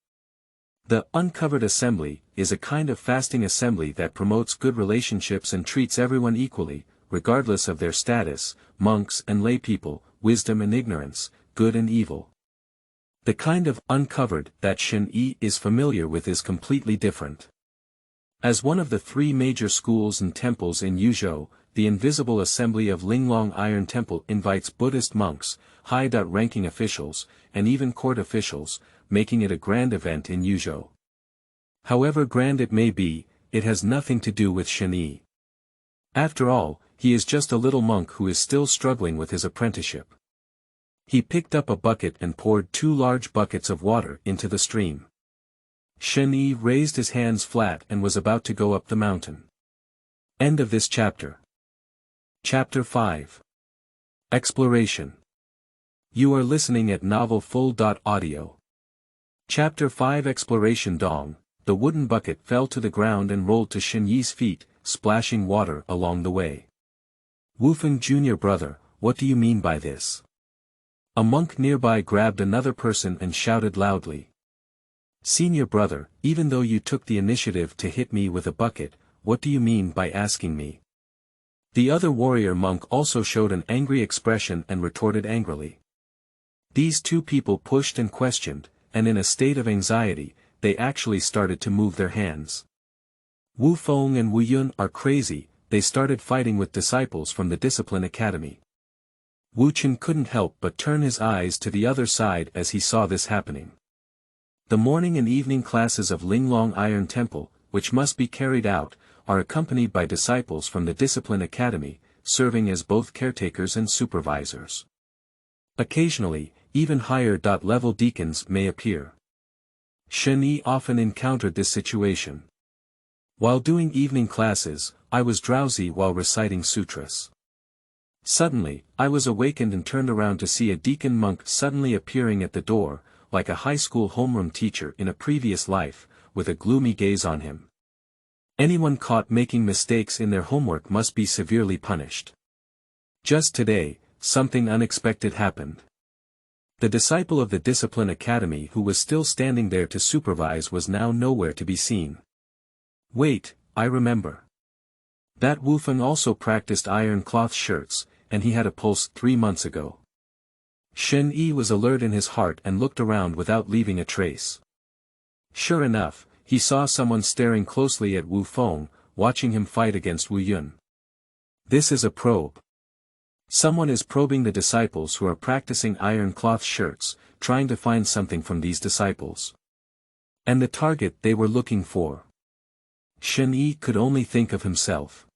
The uncovered assembly is a kind of fasting assembly that promotes good relationships and treats everyone equally, regardless of their status, monks and laypeople, wisdom and ignorance, good and evil. The kind of uncovered that Shen Yi is familiar with is completely different. As one of the three major schools and temples in Youzhou, the Invisible Assembly of Linglong Iron Temple invites Buddhist monks, high-ranking officials, and even court officials, making it a grand event in Youzhou. However grand it may be, it has nothing to do with Shen Yi. After all, he is just a little monk who is still struggling with his apprenticeship. He picked up a bucket and poured 2 large buckets of water into the stream. Shen Yi raised his hands flat and was about to go up the mountain. End of this chapter. Chapter 5. Exploration. You are listening at novelfull.audio. Chapter 5 Exploration. Dong, the wooden bucket fell to the ground and rolled to Shen Yi's feet, splashing water along the way. Wufeng Jr. Brother, what do you mean by this? A monk nearby grabbed another person and shouted loudly. Senior brother, even though you took the initiative to hit me with a bucket, what do you mean by asking me? The other warrior monk also showed an angry expression and retorted angrily. These two people pushed and questioned, and in a state of anxiety, they actually started to move their hands. Wu Feng and Wu Yun are crazy, they started fighting with disciples from the Discipline Academy. Wu Chen couldn't help but turn his eyes to the other side as he saw this happening. The morning and evening classes of Linglong Iron Temple, which must be carried out, are accompanied by disciples from the Discipline Academy, serving as both caretakers and supervisors. Occasionally, even higher-level deacons may appear. Shen Yi often encountered this situation. While doing evening classes, I was drowsy while reciting sutras. Suddenly, I was awakened and turned around to see a deacon monk suddenly appearing at the door, like a high school homeroom teacher in a previous life, with a gloomy gaze on him. Anyone caught making mistakes in their homework must be severely punished. Just today, something unexpected happened. The disciple of the Discipline Academy who was still standing there to supervise was now nowhere to be seen. Wait, I remember. That Wufeng also practiced iron cloth shirts, and he had a pulse 3 months ago. Shen Yi was alert in his heart and looked around without leaving a trace. Sure enough, he saw someone staring closely at Wu Feng, watching him fight against Wu Yun. This is a probe. Someone is probing the disciples who are practicing iron cloth shirts, trying to find something from these disciples. And the target they were looking for. Shen Yi could only think of himself.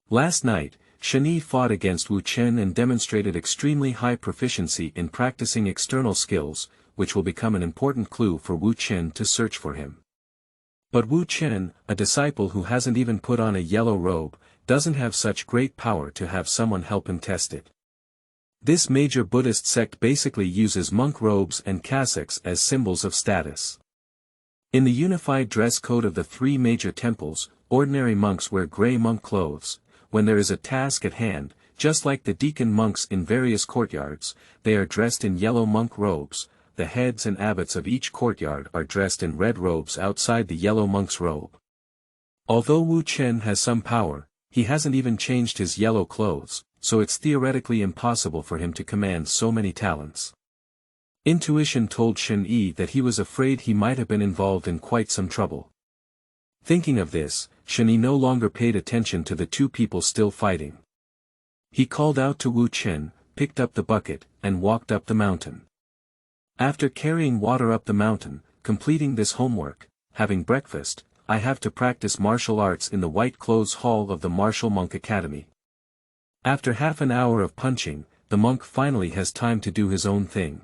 Last night, Shen Yi fought against Wu Chen and demonstrated extremely high proficiency in practicing external skills, which will become an important clue for Wu Chen to search for him. But Wu Chen, a disciple who hasn't even put on a yellow robe, doesn't have such great power to have someone help him test it. This major Buddhist sect basically uses monk robes and cassocks as symbols of status. In the unified dress code of the three major temples, ordinary monks wear gray monk clothes. When there is a task at hand, just like the deacon monks in various courtyards, they are dressed in yellow monk robes. The heads and abbots of each courtyard are dressed in red robes outside the yellow monk's robe. Although Wu Chen has some power, he hasn't even changed his yellow clothes, so it's theoretically impossible for him to command so many talents. Intuition told Shen Yi that he was afraid he might have been involved in quite some trouble. Thinking of this, Shen Yi no longer paid attention to the two people still fighting. He called out to Wu Chen, picked up the bucket, and walked up the mountain. After carrying water up the mountain, completing this homework, having breakfast, I have to practice martial arts in the white clothes hall of the Martial Monk Academy. After half an hour of punching, the monk finally has time to do his own thing.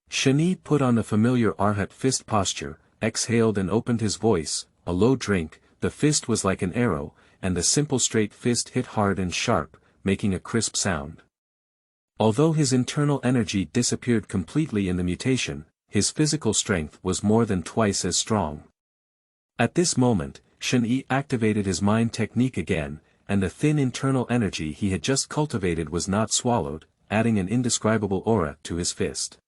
Shen Yi put on the familiar Arhat fist posture, exhaled and opened his voice, a low drink. The fist was like an arrow, and the simple straight fist hit hard and sharp, making a crisp sound. Although his internal energy disappeared completely in the mutation, his physical strength was more than twice as strong. At this moment, Shen Yi activated his mind technique again, and the thin internal energy he had just cultivated was not swallowed, adding an indescribable aura to his fist.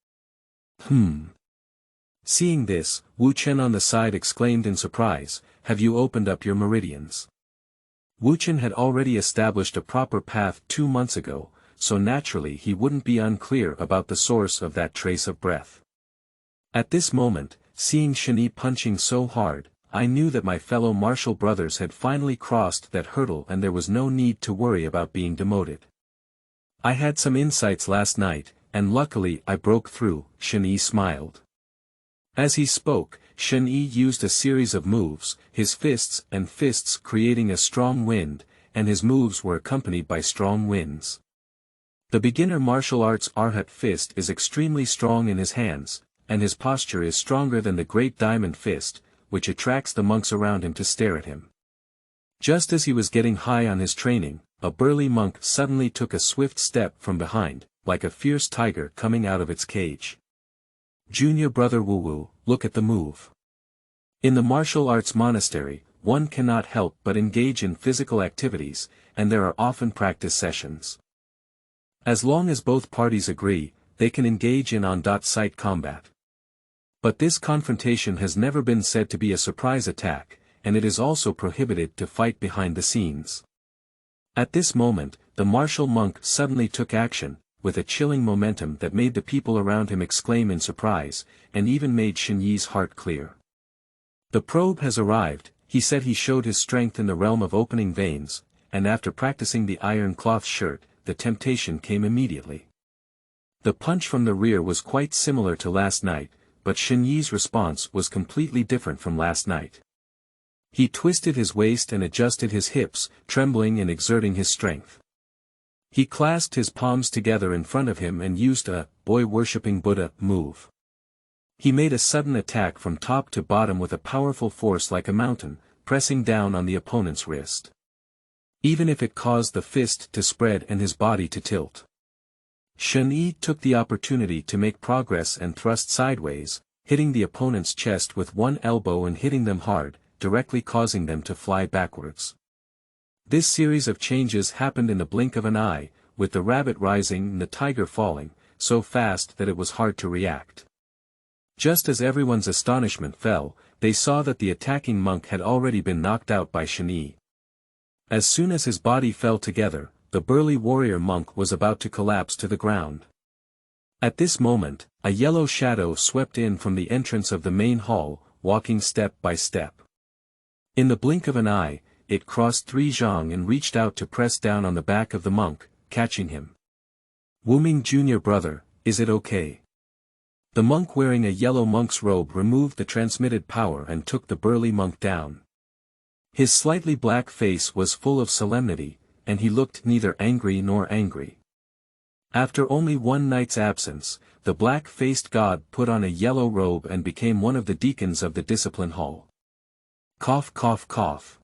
Seeing this, Wu Chen on the side exclaimed in surprise, "Have you opened up your meridians?" Wu Chen had already established a proper path 2 months ago, so naturally he wouldn't be unclear about the source of that trace of breath. At this moment, seeing Shen Yi punching so hard, I knew that my fellow martial brothers had finally crossed that hurdle and there was no need to worry about being demoted. I had some insights last night, and luckily I broke through. Shen Yi smiled. As he spoke, Shen Yi used a series of moves, his fists creating a strong wind, and his moves were accompanied by strong winds. The beginner martial arts Arhat fist is extremely strong in his hands, and his posture is stronger than the great diamond fist, which attracts the monks around him to stare at him. Just as he was getting high on his training, a burly monk suddenly took a swift step from behind, like a fierce tiger coming out of its cage. "Junior brother Wu Wu, look at the move." In the martial arts monastery, one cannot help but engage in physical activities, and there are often practice sessions. As long as both parties agree, they can engage in on-site combat. But this confrontation has never been said to be a surprise attack, and it is also prohibited to fight behind the scenes. At this moment, the martial monk suddenly took action, with a chilling momentum that made the people around him exclaim in surprise, and even made Shen Yi's heart clear. "The probe has arrived," he said. He showed his strength in the realm of opening veins, and after practicing the iron cloth shirt, the temptation came immediately. The punch from the rear was quite similar to last night, but Shen Yi's response was completely different from last night. He twisted his waist and adjusted his hips, trembling and exerting his strength. He clasped his palms together in front of him and used a boy-worshipping Buddha move. He made a sudden attack from top to bottom with a powerful force like a mountain, pressing down on the opponent's wrist. Even if it caused the fist to spread and his body to tilt. Shen Yi took the opportunity to make progress and thrust sideways, hitting the opponent's chest with one elbow and hitting them hard, directly causing them to fly backwards. This series of changes happened in the blink of an eye, with the rabbit rising and the tiger falling, so fast that it was hard to react. Just as everyone's astonishment fell, they saw that the attacking monk had already been knocked out by Shen Yi. As soon as his body fell together, the burly warrior monk was about to collapse to the ground. At this moment, a yellow shadow swept in from the entrance of the main hall, walking step by step. In the blink of an eye, it crossed 3 zhang and reached out to press down on the back of the monk, catching him. "Wuming junior brother, is it okay?" The monk wearing a yellow monk's robe removed the transmitted power and took the burly monk down. His slightly black face was full of solemnity, and he looked neither angry nor angry. After only 1 night's absence, the black-faced god put on a yellow robe and became one of the deacons of the discipline hall. Cough cough cough.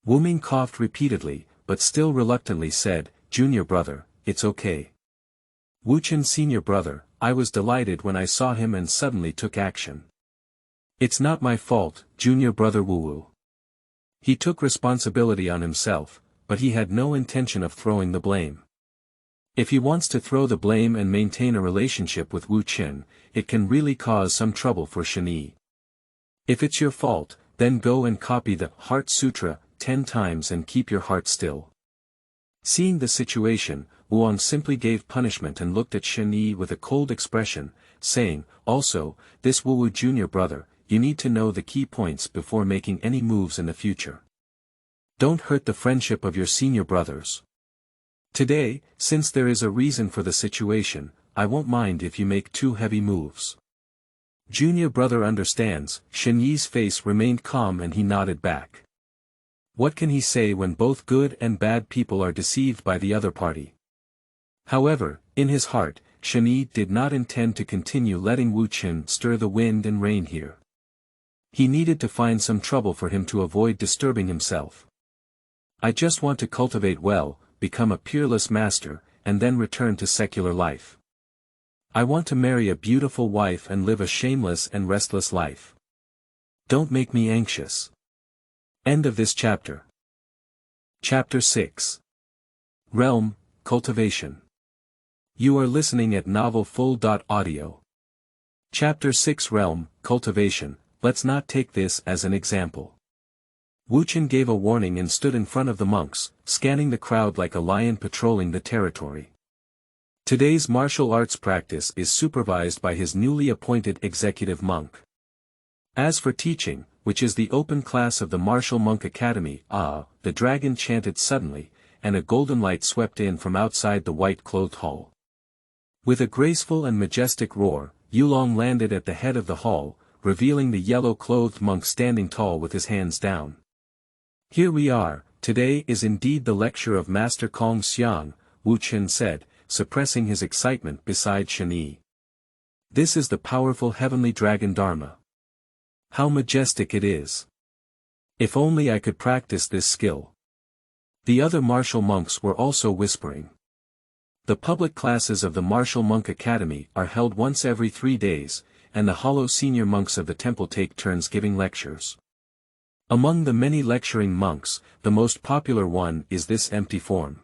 Wuming coughed repeatedly, but still reluctantly said, "Junior brother, it's okay. Wuchen's senior brother, I was delighted when I saw him and suddenly took action. It's not my fault, junior brother Wu. He took responsibility on himself, but he had no intention of throwing the blame. If he wants to throw the blame and maintain a relationship with Wu Qin, it can really cause some trouble for Shani. If it's your fault, then go and copy the Heart Sutra 10 times and keep your heart still. Seeing the situation, Wuong simply gave punishment and looked at Shani with a cold expression, saying, also, this Wu junior brother, you need to know the key points before making any moves in the future. Don't hurt the friendship of your senior brothers. Today, since there is a reason for the situation, I won't mind if you make 2 heavy moves. Junior brother understands. Shenyi's face remained calm and he nodded back. What can he say when both good and bad people are deceived by the other party? However, in his heart, Shenyi did not intend to continue letting Wu Qin stir the wind and rain here. He needed to find some trouble for him to avoid disturbing himself. I just want to cultivate well, become a peerless master, and then return to secular life. I want to marry a beautiful wife and live a shameless and restless life. Don't make me anxious. End of this chapter. Chapter 6. Realm, Cultivation. You are listening at novelfull.audio. Chapter 6 Realm, Cultivation. Let's not take this as an example. Wu Qin gave a warning and stood in front of the monks, scanning the crowd like a lion patrolling the territory. Today's martial arts practice is supervised by his newly appointed executive monk. As for teaching, which is the open class of the Martial Monk Academy, the dragon chanted suddenly, and a golden light swept in from outside the white-clothed hall. With a graceful and majestic roar, Yulong landed at the head of the hall, revealing the yellow-clothed monk standing tall with his hands down. Here we are, today is indeed the lecture of Master Kong Xiang, Wu Qin said, suppressing his excitement beside Shani. This is the powerful heavenly dragon Dharma. How majestic it is. If only I could practice this skill. The other martial monks were also whispering. The public classes of the Martial Monk Academy are held once every 3 days, and the hollow senior monks of the temple take turns giving lectures. Among the many lecturing monks, the most popular one is this empty form.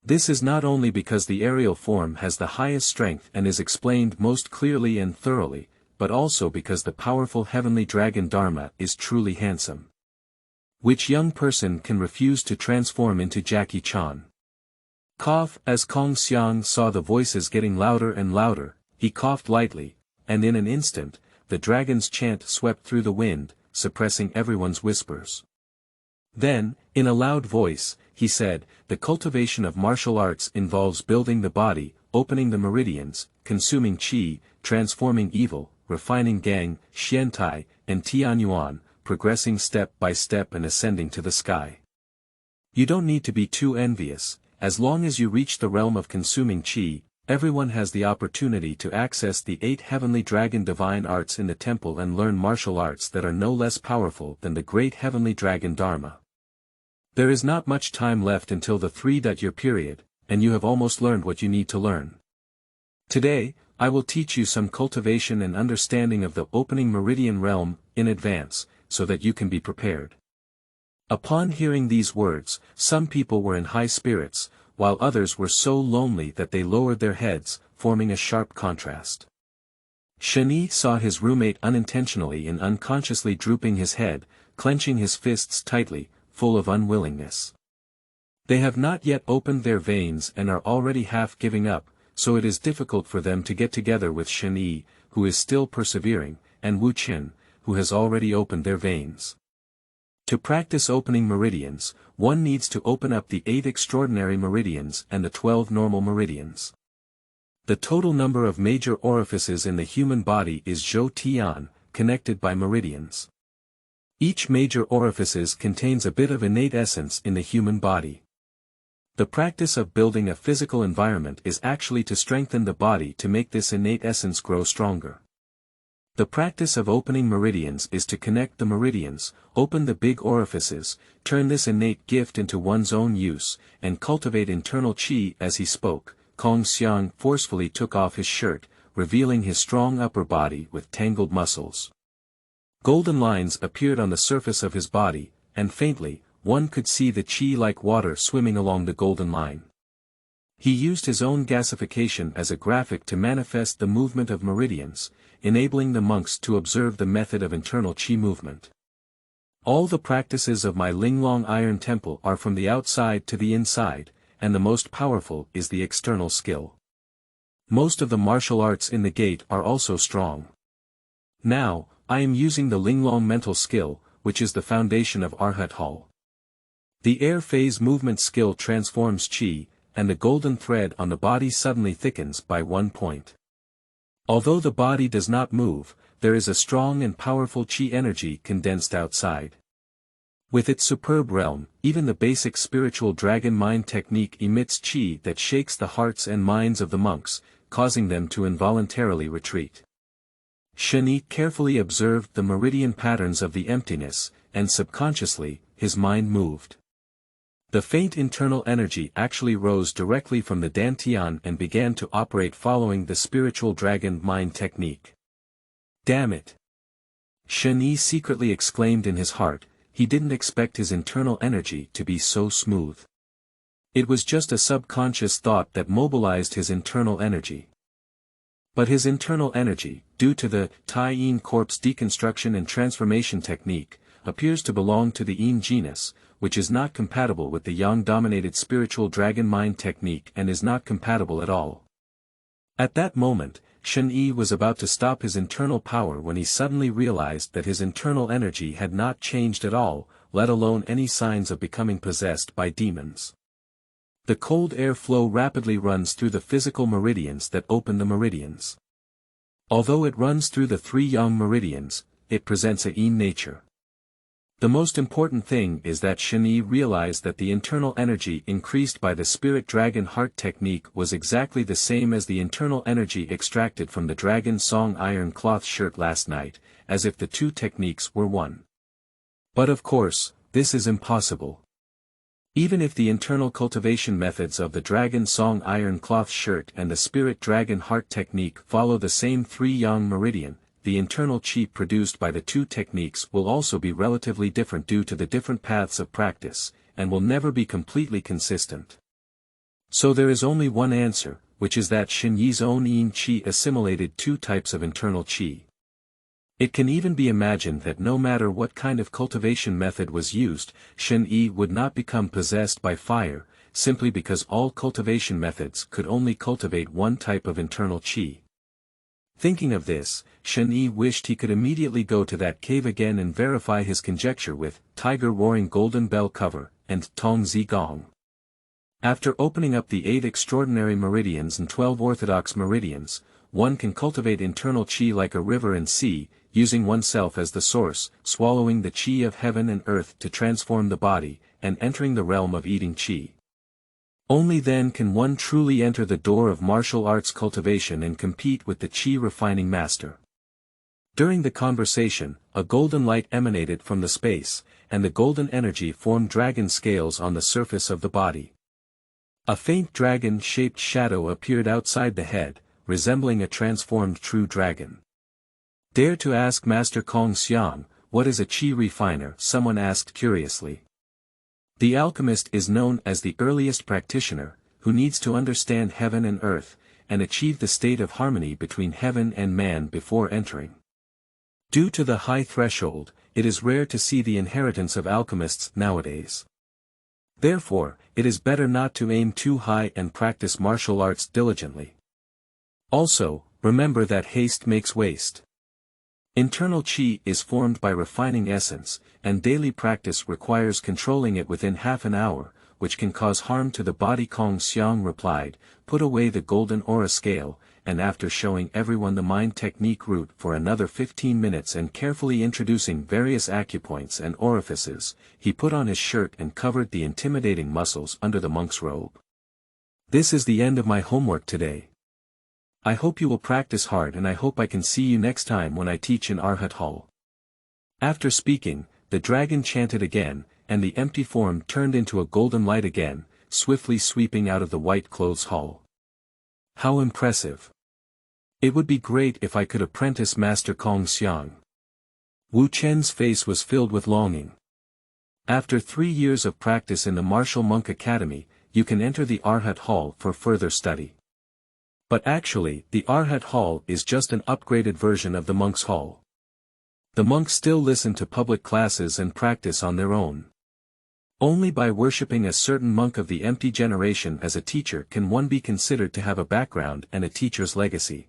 This is not only because the aerial form has the highest strength and is explained most clearly and thoroughly, but also because the powerful heavenly dragon Dharma is truly handsome. Which young person can refuse to transform into Jackie Chan? Cough. As Kong Xiang saw the voices getting louder and louder, he coughed lightly, and in an instant, the dragon's chant swept through the wind, suppressing everyone's whispers. Then, in a loud voice, he said, the cultivation of martial arts involves building the body, opening the meridians, consuming qi, transforming evil, refining gang, xiantai, and tianyuan, progressing step by step and ascending to the sky. You don't need to be too envious. As long as you reach the realm of consuming qi, everyone has the opportunity to access the 8 heavenly dragon divine arts in the temple and learn martial arts that are no less powerful than the great heavenly dragon Dharma. There is not much time left until the 3-year period, and you have almost learned what you need to learn. Today, I will teach you some cultivation and understanding of the opening meridian realm in advance, so that you can be prepared. Upon hearing these words, some people were in high spirits, while others were so lonely that they lowered their heads, forming a sharp contrast. Shani saw his roommate unintentionally and unconsciously drooping his head, clenching his fists tightly, full of unwillingness. They have not yet opened their veins and are already half giving up, so it is difficult for them to get together with Shani, who is still persevering, and Wu Qin, who has already opened their veins. To practice opening meridians, one needs to open up the 8 extraordinary meridians and the 12 normal meridians. The total number of major orifices in the human body is Zhou Tian, connected by meridians. Each major orifices contains a bit of innate essence in the human body. The practice of building a physical environment is actually to strengthen the body to make this innate essence grow stronger. The practice of opening meridians is to connect the meridians, open the big orifices, turn this innate gift into one's own use, and cultivate internal qi. As he spoke, Kong Xiang forcefully took off his shirt, revealing his strong upper body with tangled muscles. Golden lines appeared on the surface of his body, and faintly, one could see the qi like water swimming along the golden line. He used his own gasification as a graphic to manifest the movement of meridians, enabling the monks to observe the method of internal qi movement. All the practices of my Linglong Iron Temple are from the outside to the inside, and the most powerful is the external skill. Most of the martial arts in the gate are also strong. Now, I am using the Linglong mental skill, which is the foundation of Arhat Hall. The air phase movement skill transforms qi, and the golden thread on the body suddenly thickens by 1 point. Although the body does not move, there is a strong and powerful qi energy condensed outside. With its superb realm, even the basic spiritual dragon mind technique emits qi that shakes the hearts and minds of the monks, causing them to involuntarily retreat. Shani carefully observed the meridian patterns of the emptiness, and subconsciously, his mind moved. The faint internal energy actually rose directly from the dantian and began to operate following the spiritual dragon mind technique. Damn it! Shani secretly exclaimed in his heart, he didn't expect his internal energy to be so smooth. It was just a subconscious thought that mobilized his internal energy. But his internal energy, due to the Taiyin corpse deconstruction and transformation technique, appears to belong to the Yin genus, which is not compatible with the Yang-dominated spiritual dragon mind technique and is not compatible at all. At that moment, Shen Yi was about to stop his internal power when he suddenly realized that his internal energy had not changed at all, let alone any signs of becoming possessed by demons. The cold air flow rapidly runs through the physical meridians that open the meridians. Although it runs through the 3 yang meridians, it presents a yin nature. The most important thing is that Shen Yi realized that the internal energy increased by the spirit dragon heart technique was exactly the same as the internal energy extracted from the dragon song iron cloth shirt last night, as if the two techniques were one. But of course, this is impossible. Even if the internal cultivation methods of the dragon song iron cloth shirt and the spirit dragon heart technique follow the same 3 yang meridian, the internal qi produced by the two techniques will also be relatively different due to the different paths of practice, and will never be completely consistent. So there is only one answer, which is that Shen Yi's own Yin Qi assimilated 2 types of internal qi. It can even be imagined that no matter what kind of cultivation method was used, Shen Yi would not become possessed by fire, simply because all cultivation methods could only cultivate one type of internal qi. Thinking of this, Shen Yi wished he could immediately go to that cave again and verify his conjecture with Tiger Roaring Golden Bell Cover, and Tong Zi Gong. After opening up the 8 extraordinary meridians and 12 orthodox meridians, one can cultivate internal qi like a river and sea, using oneself as the source, swallowing the qi of heaven and earth to transform the body, and entering the realm of eating qi. Only then can one truly enter the door of martial arts cultivation and compete with the qi refining master. During the conversation, a golden light emanated from the space, and the golden energy formed dragon scales on the surface of the body. A faint dragon-shaped shadow appeared outside the head, resembling a transformed true dragon. "Dare to ask Master Kong Xiang, what is a qi refiner?" someone asked curiously. The alchemist is known as the earliest practitioner, who needs to understand heaven and earth, and achieve the state of harmony between heaven and man before entering. Due to the high threshold, it is rare to see the inheritance of alchemists nowadays. Therefore, it is better not to aim too high and practice martial arts diligently. Also, remember that haste makes waste. Internal qi is formed by refining essence, and daily practice requires controlling it within half an hour, which can cause harm to the body. Kong Xiang replied, "Put away the golden aura scale," and after showing everyone the mind technique route for another 15 minutes and carefully introducing various acupoints and orifices, he put on his shirt and covered the intimidating muscles under the monk's robe. This is the end of my homework today. I hope you will practice hard, and I hope I can see you next time when I teach in Arhat Hall. After speaking, the dragon chanted again, and the empty form turned into a golden light again, swiftly sweeping out of the white clothes hall. How impressive. It would be great if I could apprentice Master Kong Xiang. Wu Chen's face was filled with longing. After 3 years of practice in the Martial Monk Academy, you can enter the Arhat Hall for further study. But actually, the Arhat Hall is just an upgraded version of the Monk's Hall. The monks still listen to public classes and practice on their own. Only by worshipping a certain monk of the empty generation as a teacher can one be considered to have a background and a teacher's legacy.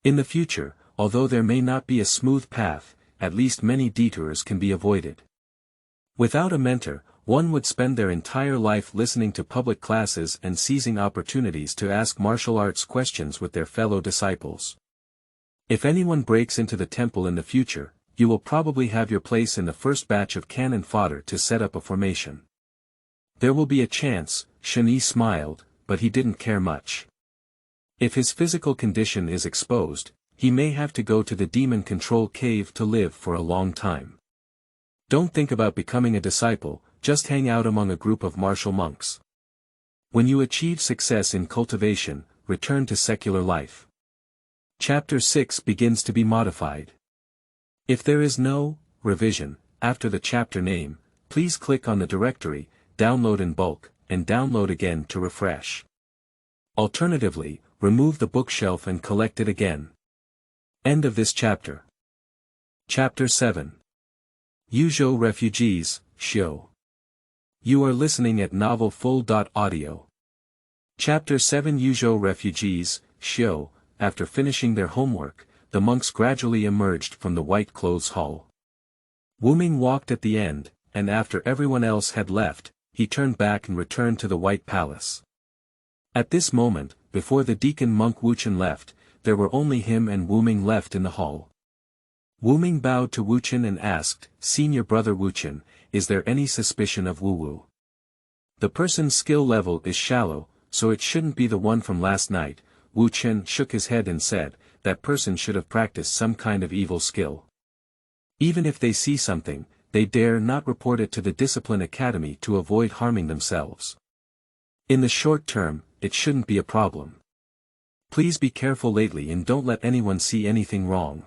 In the future, although there may not be a smooth path, at least many detours can be avoided. Without a mentor, one would spend their entire life listening to public classes and seizing opportunities to ask martial arts questions with their fellow disciples. If anyone breaks into the temple in the future, you will probably have your place in the first batch of cannon fodder to set up a formation. There will be a chance. Shani smiled, but he didn't care much. If his physical condition is exposed, he may have to go to the demon control cave to live for a long time. Don't think about becoming a disciple, just hang out among a group of martial monks. When you achieve success in cultivation, return to secular life. Chapter 6 begins to be modified. If there is no revision after the chapter name, please click on the directory, download in bulk, and download again to refresh. Alternatively, remove the bookshelf and collect it again. End of this chapter. Chapter 7. Youzhou Refugees, Show. You are listening at novelfull.audio. Chapter 7 Youzhou Refugees, Show. After finishing their homework, the monks gradually emerged from the white clothes hall. Wu Ming walked at the end, and after everyone else had left, he turned back and returned to the White Palace. At this moment, before the deacon monk Wu Chen left, there were only him and Wu Ming left in the hall. Wu Ming bowed to Wu Chen and asked, "Senior brother Wu Chen, is there any suspicion of Wu Wu? The person's skill level is shallow, so it shouldn't be the one from last night." Wu Chen shook his head and said, "That person should have practiced some kind of evil skill. Even if they see something, they dare not report it to the Discipline Academy to avoid harming themselves. In the short term, it shouldn't be a problem. Please be careful lately and don't let anyone see anything wrong."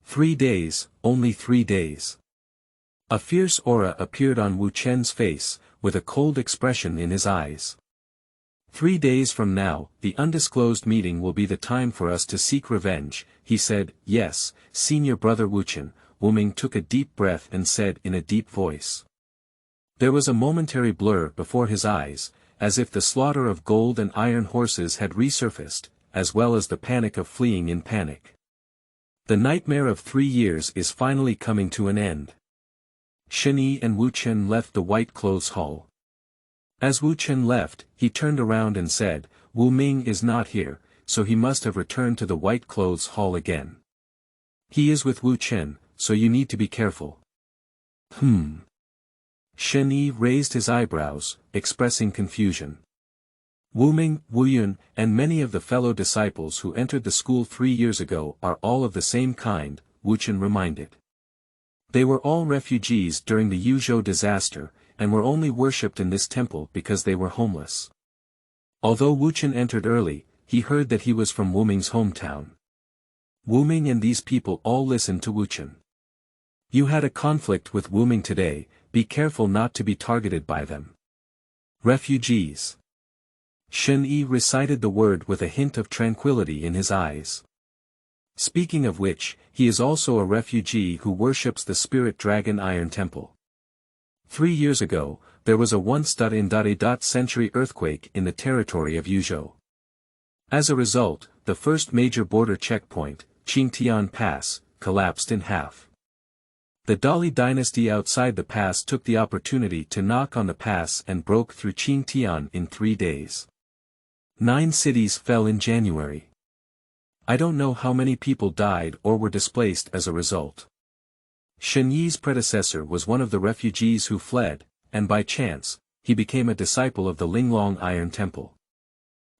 3 days, only 3 days. A fierce aura appeared on Wu Chen's face, with a cold expression in his eyes. 3 days from now, the undisclosed meeting will be the time for us to seek revenge, he said. "Yes, senior brother Wu Chen." Wu Ming took a deep breath and said in a deep voice. There was a momentary blur before his eyes, as if the slaughter of gold and iron horses had resurfaced, as well as the panic of fleeing in panic. The nightmare of 3 years is finally coming to an end. Shani and Wu Chen left the White Clothes Hall. As Wu Chen left, he turned around and said, "Wu Ming is not here, so he must have returned to the White Clothes Hall again. He is with Wu Chen, so you need to be careful." Shani raised his eyebrows, expressing confusion. Wu Ming, Wu Yun, and many of the fellow disciples who entered the school 3 years ago are all of the same kind, Wu Chen reminded. They were all refugees during the Youzhou disaster, and were only worshipped in this temple because they were homeless. Although Wu Chen entered early, he heard that he was from Wu Ming's hometown. Wu Ming and these people all listened to Wu Chen. "You had a conflict with Wu Ming today, be careful not to be targeted by them." Refugees. Shen Yi recited the word with a hint of tranquility in his eyes. Speaking of which, he is also a refugee who worships the spirit dragon Iron Temple. 3 years ago, there was a once-in-century earthquake in the territory of Youzhou. As a result, the first major border checkpoint, Qingtian Pass, collapsed in half. The Dali dynasty outside the pass took the opportunity to knock on the pass and broke through Qingtian in 3 days. 9 cities fell in January. I don't know how many people died or were displaced as a result. Shen Yi's predecessor was one of the refugees who fled, and by chance, he became a disciple of the Linglong Iron Temple.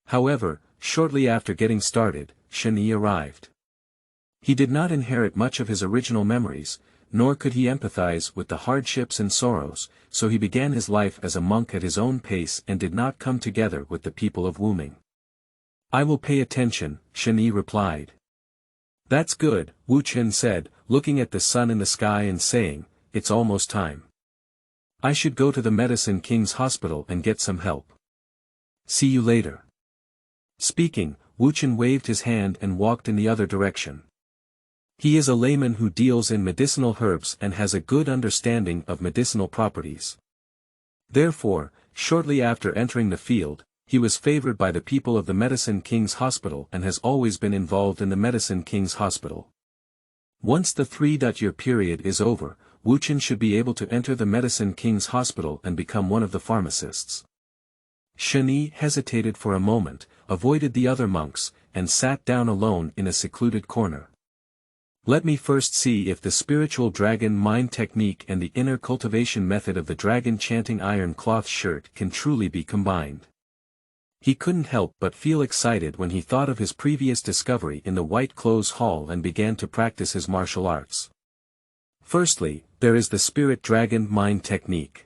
However, shortly after getting started, Shen Yi arrived. He did not inherit much of his original memories, nor could he empathize with the hardships and sorrows, so he began his life as a monk at his own pace and did not come together with the people of Wu Ming. I will pay attention, Shen replied. That's good, Wu Chen said, looking at the sun in the sky and saying, it's almost time. I should go to the Medicine King's hospital and get some help. See you later. Speaking, Wu Chen waved his hand and walked in the other direction. He is a layman who deals in medicinal herbs and has a good understanding of medicinal properties. Therefore, shortly after entering the field, he was favored by the people of the Medicine King's hospital and has always been involved in the Medicine King's hospital. Once the 3-year period is over, Wu Chen should be able to enter the Medicine King's hospital and become one of the pharmacists. Shen hesitated for a moment, avoided the other monks, and sat down alone in a secluded corner. Let me first see if the spiritual dragon mind technique and the inner cultivation method of the dragon chanting iron cloth shirt can truly be combined. He couldn't help but feel excited when he thought of his previous discovery in the White Clothes Hall and began to practice his martial arts. Firstly, there is the spirit dragon mind technique.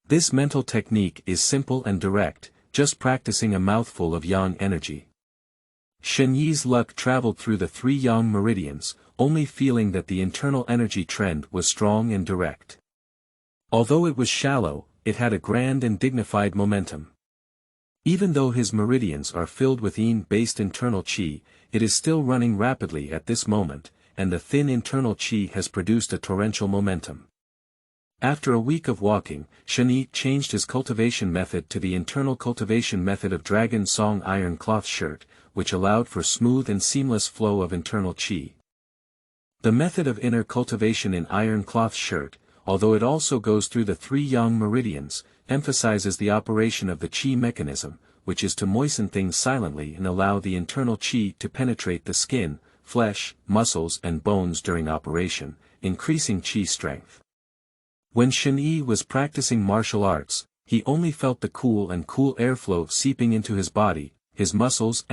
This mental technique is simple and direct, just practicing a mouthful of yang energy. Shen Yi's luck traveled through the 3 yang meridians, only feeling that the internal energy trend was strong and direct. Although it was shallow, it had a grand and dignified momentum. Even though his meridians are filled with yin-based internal qi, it is still running rapidly at this moment, and the thin internal qi has produced a torrential momentum. After a week of walking, Shen Yi changed his cultivation method to the internal cultivation method of Dragon Song Iron Cloth Shirt, which allowed for smooth and seamless flow of internal qi. The method of inner cultivation in Iron Cloth Shirt, although it also goes through the 3 yang meridians, emphasizes the operation of the qi mechanism, which is to moisten things silently and allow the internal qi to penetrate the skin, flesh, muscles and bones during operation, increasing qi strength. When Shen Yi was practicing martial arts, he only felt the cool airflow seeping into his body, his muscles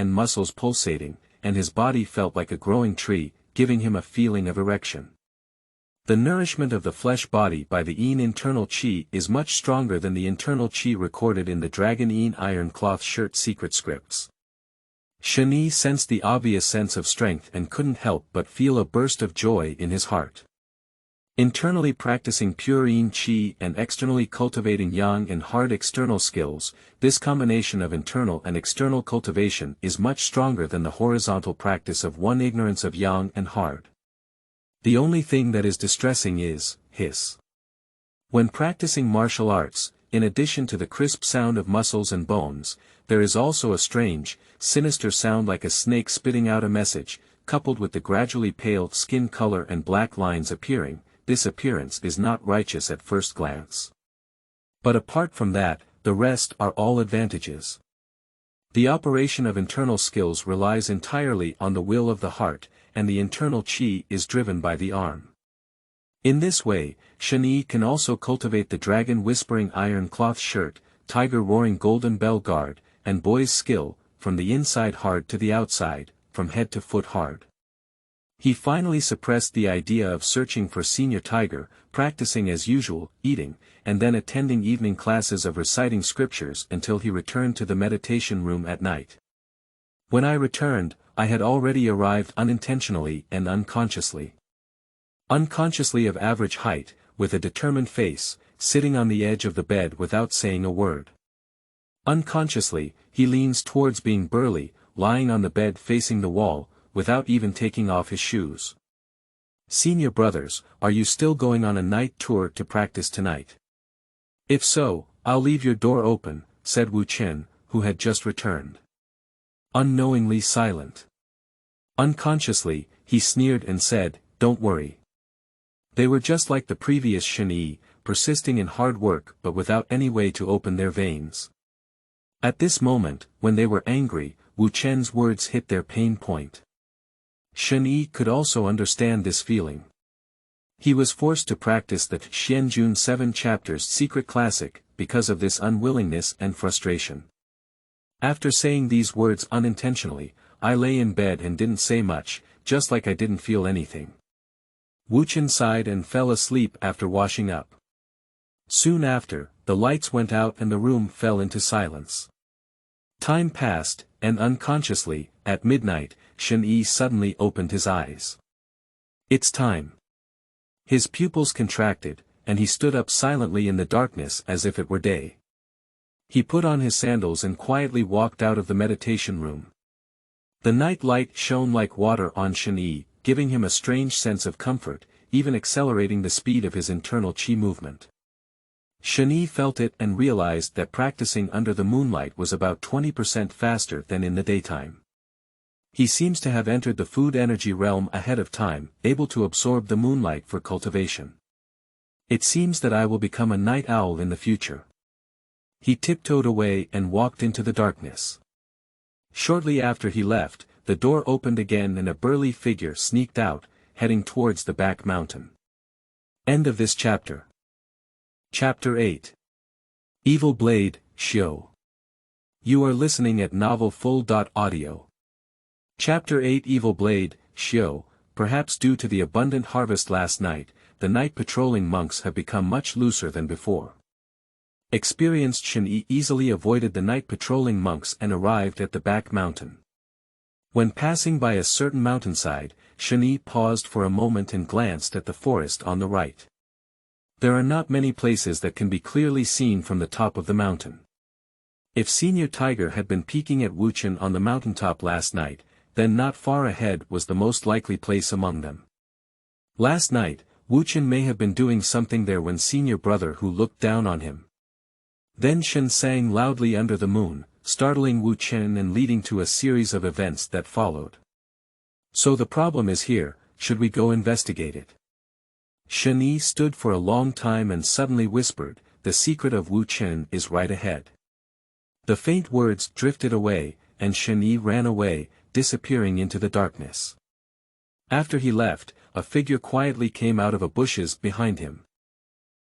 pulsating, and his body felt like a growing tree, giving him a feeling of erection. The nourishment of the flesh body by the Yin internal qi is much stronger than the internal qi recorded in the Dragon Yin Iron Cloth Shirt secret scripts. Shen Yi sensed the obvious sense of strength and couldn't help but feel a burst of joy in his heart. Internally practicing pure Yin Qi and externally cultivating yang and hard external skills, this combination of internal and external cultivation is much stronger than the horizontal practice of one ignorance of yang and hard. The only thing that is distressing is hiss. When practicing martial arts, in addition to the crisp sound of muscles and bones, there is also a strange, sinister sound like a snake spitting out a message, coupled with the gradually pale skin color and black lines appearing. This appearance is not righteous at first glance. But apart from that, the rest are all advantages. The operation of internal skills relies entirely on the will of the heart, and the internal qi is driven by the arm. In this way, Shen Yi can also cultivate the dragon whispering iron cloth shirt, tiger roaring golden bell guard, and boy's skill, from the inside hard to the outside, from head to foot hard. He finally suppressed the idea of searching for Senior Tiger, practicing as usual, eating, and then attending evening classes of reciting scriptures until he returned to the meditation room at night. When I returned, I had already arrived unintentionally and unconsciously. Unconsciously of average height, with a determined face, sitting on the edge of the bed without saying a word. Unconsciously, he leans towards being burly, lying on the bed facing the wall, without even taking off his shoes. Senior brothers, are you still going on a night tour to practice tonight? If so, I'll leave your door open, said Wu Chen, who had just returned. Unknowingly silent. Unconsciously, he sneered and said, don't worry. They were just like the previous Shen Yi, persisting in hard work but without any way to open their veins. At this moment, when they were angry, Wu Chen's words hit their pain point. Shen Yi could also understand this feeling. He was forced to practice the Xuanjun 7 chapters secret classic, because of this unwillingness and frustration. After saying these words unintentionally, I lay in bed and didn't say much, just like I didn't feel anything. Wu Chen sighed and fell asleep after washing up. Soon after, the lights went out and the room fell into silence. Time passed, and unconsciously, at midnight, Shen Yi suddenly opened his eyes. It's time. His pupils contracted, and he stood up silently in the darkness as if it were day. He put on his sandals and quietly walked out of the meditation room. The night light shone like water on Shen Yi, giving him a strange sense of comfort, even accelerating the speed of his internal qi movement. Shen Yi felt it and realized that practicing under the moonlight was about 20% faster than in the daytime. He seems to have entered the food energy realm ahead of time, able to absorb the moonlight for cultivation. It seems that I will become a night owl in the future. He tiptoed away and walked into the darkness. Shortly after he left, the door opened again and a burly figure sneaked out, heading towards the back mountain. End of this chapter. Chapter 8. Evil Blade, Xiu. You are listening at novelfull.audio. Chapter 8 Evil Blade, Xiu. Perhaps due to the abundant harvest last night, the night patrolling monks have become much looser than before. Experienced Shen Yi easily avoided the night patrolling monks and arrived at the back mountain. When passing by a certain mountainside, Shen Yi paused for a moment and glanced at the forest on the right. There are not many places that can be clearly seen from the top of the mountain. If Senior Tiger had been peeking at Wuchen on the mountaintop last night, then not far ahead was the most likely place among them. Last night, Wuchen may have been doing something there when Senior Brother Hu looked down on him. Then Shen sang loudly under the moon, startling Wu Chen and leading to a series of events that followed. So the problem is here, should we go investigate it? Shen Yi stood for a long time and suddenly whispered, the secret of Wu Chen is right ahead. The faint words drifted away, and Shen Yi ran away, disappearing into the darkness. After he left, a figure quietly came out of a bushes behind him.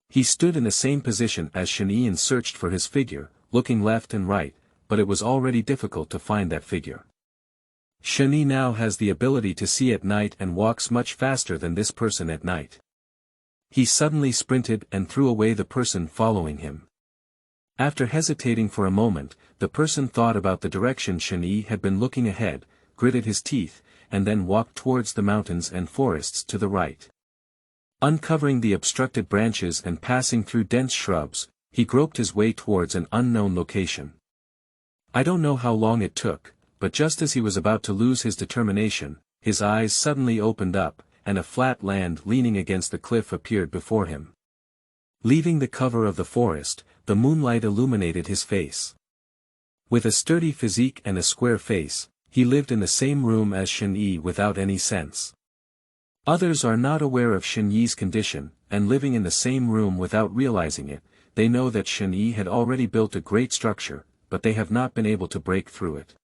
He stood in the same position as Shen Yi and searched for his figure, looking left and right, but it was already difficult to find that figure. Shen Yi now has the ability to see at night and walks much faster than this person at night. He suddenly sprinted and threw away the person following him. After hesitating for a moment, the person thought about the direction Shen Yi had been looking ahead, gritted his teeth, and then walked towards the mountains and forests to the right. Uncovering the obstructed branches and passing through dense shrubs, he groped his way towards an unknown location. I don't know how long it took, but just as he was about to lose his determination, his eyes suddenly opened up, and a flat land leaning against the cliff appeared before him. Leaving the cover of the forest, the moonlight illuminated his face. With a sturdy physique and a square face, he lived in the same room as Shen Yi without any sense. Others are not aware of Shen Yi's condition, and living in the same room without realizing it, they know that Shen Yi had already built a great structure, but they have not been able to break through it.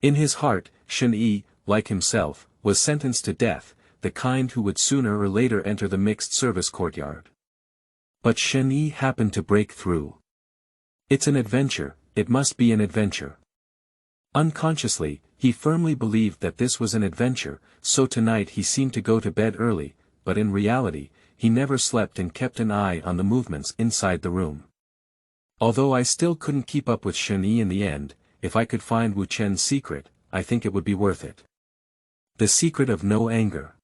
In his heart, Shen Yi, like himself, was sentenced to death, the kind who would sooner or later enter the mixed service courtyard. But Shen Yi happened to break through. It's an adventure, it must be an adventure. Unconsciously, he firmly believed that this was an adventure, so tonight he seemed to go to bed early, but in reality, he never slept and kept an eye on the movements inside the room. Although I still couldn't keep up with Shen Yi in the end, if I could find Wu Chen's secret, I think it would be worth it. The secret of no anger.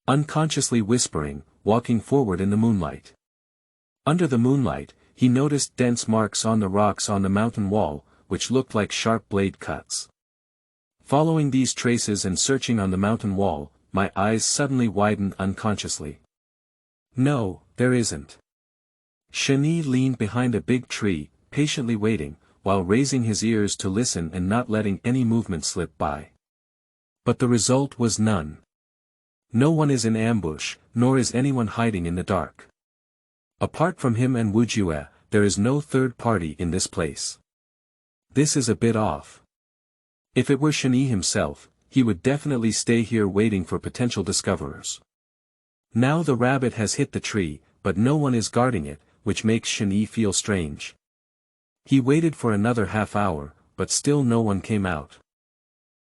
Unconsciously whispering, walking forward in the moonlight. Under the moonlight, he noticed dense marks on the rocks on the mountain wall, which looked like sharp blade cuts. Following these traces and searching on the mountain wall, my eyes suddenly widened unconsciously. No, there isn't. Shen Yi leaned behind a big tree, patiently waiting, while raising his ears to listen and not letting any movement slip by. But the result was none. No one is in ambush, nor is anyone hiding in the dark. Apart from him and Wuji, there is no third party in this place. This is a bit off. If it were Shen Yi himself, he would definitely stay here waiting for potential discoverers. Now the rabbit has hit the tree, but no one is guarding it, which makes Shen Yi feel strange. He waited for another half hour, but still no one came out.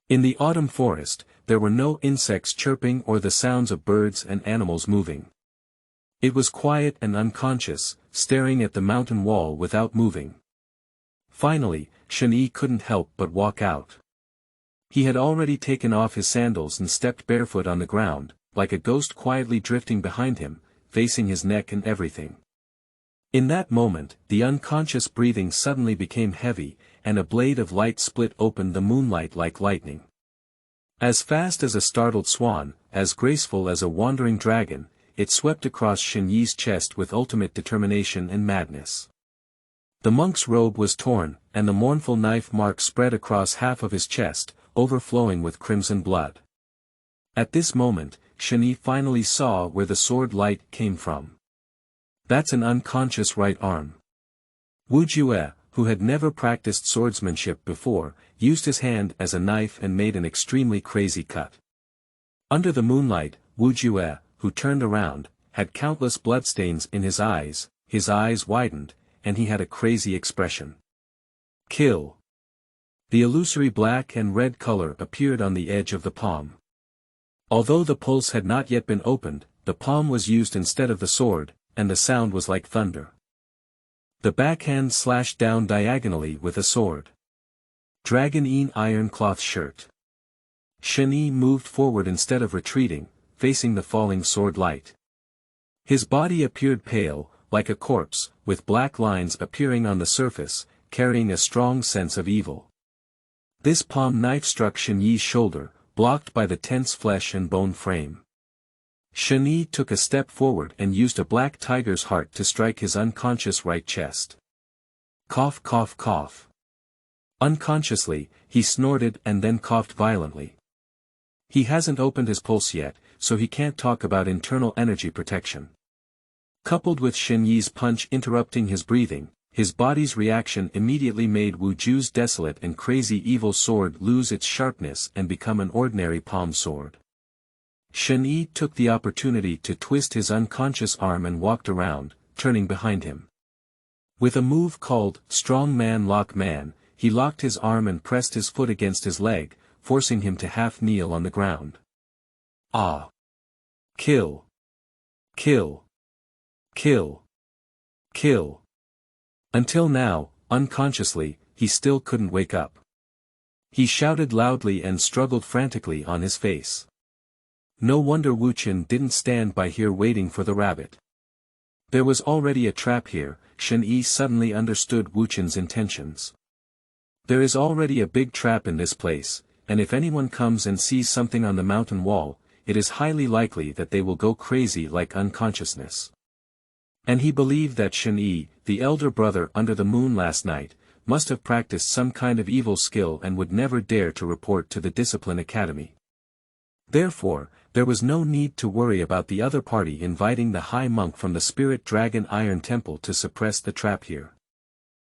In the autumn forest, there were no insects chirping or the sounds of birds and animals moving. It was quiet and unconscious, staring at the mountain wall without moving. Finally, Shen Yi couldn't help but walk out. He had already taken off his sandals and stepped barefoot on the ground, like a ghost quietly drifting behind him, facing his neck and everything. In that moment, the unconscious breathing suddenly became heavy, and a blade of light split open the moonlight like lightning. As fast as a startled swan, as graceful as a wandering dragon, it swept across Shen Yi's chest with ultimate determination and madness. The monk's robe was torn, and the mournful knife mark spread across half of his chest, overflowing with crimson blood. At this moment, Shen Yi finally saw where the sword light came from. That's an unconscious right arm. Wuji, who had never practiced swordsmanship before, used his hand as a knife and made an extremely crazy cut. Under the moonlight, Wuji, who turned around, had countless bloodstains in his eyes widened, and he had a crazy expression. Kill. The illusory black and red color appeared on the edge of the palm. Although the pulse had not yet been opened, the palm was used instead of the sword, and the sound was like thunder. The backhand slashed down diagonally with a sword. Dragon Yin Iron Cloth Shirt. Shen Yi moved forward instead of retreating, facing the falling sword light. His body appeared pale, like a corpse, with black lines appearing on the surface, carrying a strong sense of evil. This palm knife struck Shen Yi's shoulder, blocked by the tense flesh and bone frame. Shen Yi took a step forward and used a black tiger's heart to strike his unconscious right chest. Cough, cough, cough. Unconsciously, he snorted and then coughed violently. He hasn't opened his pulse yet, so he can't talk about internal energy protection. Coupled with Shen Yi's punch interrupting his breathing, his body's reaction immediately made Wuju's desolate and crazy evil sword lose its sharpness and become an ordinary palm sword. Shen Yi took the opportunity to twist his unconscious arm and walked around, turning behind him. With a move called Strong Man Lock Man, he locked his arm and pressed his foot against his leg, forcing him to half kneel on the ground. Ah! Kill! Kill! Kill! Kill! Until now, unconsciously, he still couldn't wake up. He shouted loudly and struggled frantically on his face. No wonder Wuchen didn't stand by here waiting for the rabbit. There was already a trap here. Shen Yi suddenly understood Wuchen's intentions. There is already a big trap in this place, and if anyone comes and sees something on the mountain wall, it is highly likely that they will go crazy like unconsciousness. And he believed that Shen Yi, the elder brother under the moon last night, must have practiced some kind of evil skill and would never dare to report to the Discipline Academy. Therefore, there was no need to worry about the other party inviting the high monk from the Spirit Dragon Iron Temple to suppress the trap here.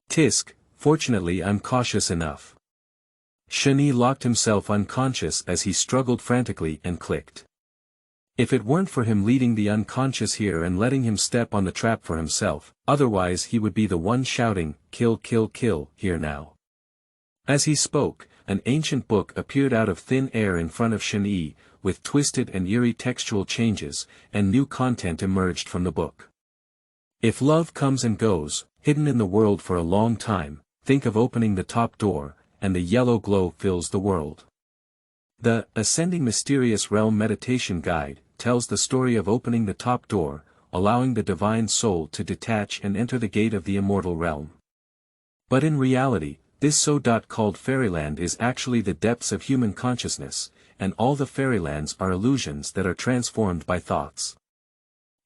Tisk, fortunately I'm cautious enough. Shen Yi locked himself unconscious as he struggled frantically and clicked. If it weren't for him leading the unconscious here and letting him step on the trap for himself, otherwise he would be the one shouting, kill kill kill, here now. As he spoke, an ancient book appeared out of thin air in front of Shen Yi, with twisted and eerie textual changes, and new content emerged from the book. If love comes and goes, hidden in the world for a long time, think of opening the top door, and the yellow glow fills the world. The Ascending Mysterious Realm Meditation Guide tells the story of opening the top door, allowing the divine soul to detach and enter the gate of the immortal realm. But in reality, this so-called fairyland is actually the depths of human consciousness, and all the fairylands are illusions that are transformed by thoughts.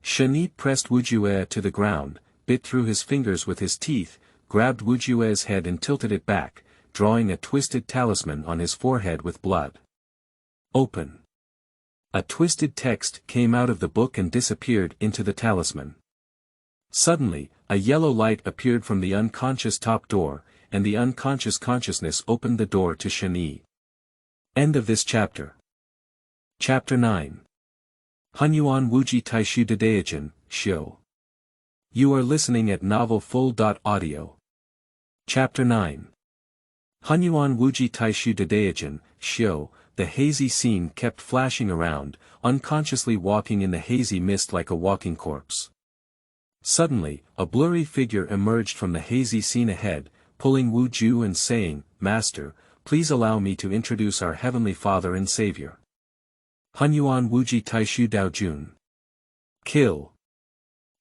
Shen Yi pressed Wuji to the ground, bit through his fingers with his teeth, grabbed Wuji's head and tilted it back, drawing a twisted talisman on his forehead with blood. Open. A twisted text came out of the book and disappeared into the talisman. Suddenly, a yellow light appeared from the unconscious top door, and the unconscious consciousness opened the door to Shen Yi. End of this chapter. Chapter 9. Hunyuan Wuji Taixu Dadaojun, Shou. You are listening at novelfull.audio. Chapter 9. Hunyuan Wuji Taixu Dadaojun, Shou. The hazy scene kept flashing around, unconsciously walking in the hazy mist like a walking corpse. Suddenly, a blurry figure emerged from the hazy scene ahead, pulling Wuji and saying, "Master, please allow me to introduce our Heavenly Father and Savior. Hunyuan Wuji Taixu Daojun. Kill."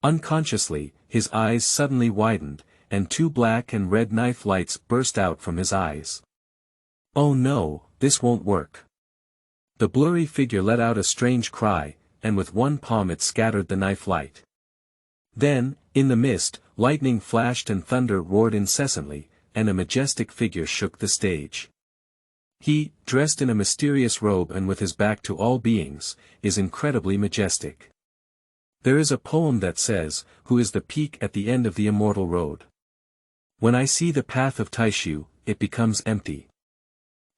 Unconsciously, his eyes suddenly widened, and two black and red knife lights burst out from his eyes. "Oh no, this won't work." The blurry figure let out a strange cry, and with one palm it scattered the knife light. Then, in the mist, lightning flashed and thunder roared incessantly, and a majestic figure shook the stage. He, dressed in a mysterious robe and with his back to all beings, is incredibly majestic. There is a poem that says, "Who is the peak at the end of the immortal road? When I see the path of Taixu, it becomes empty."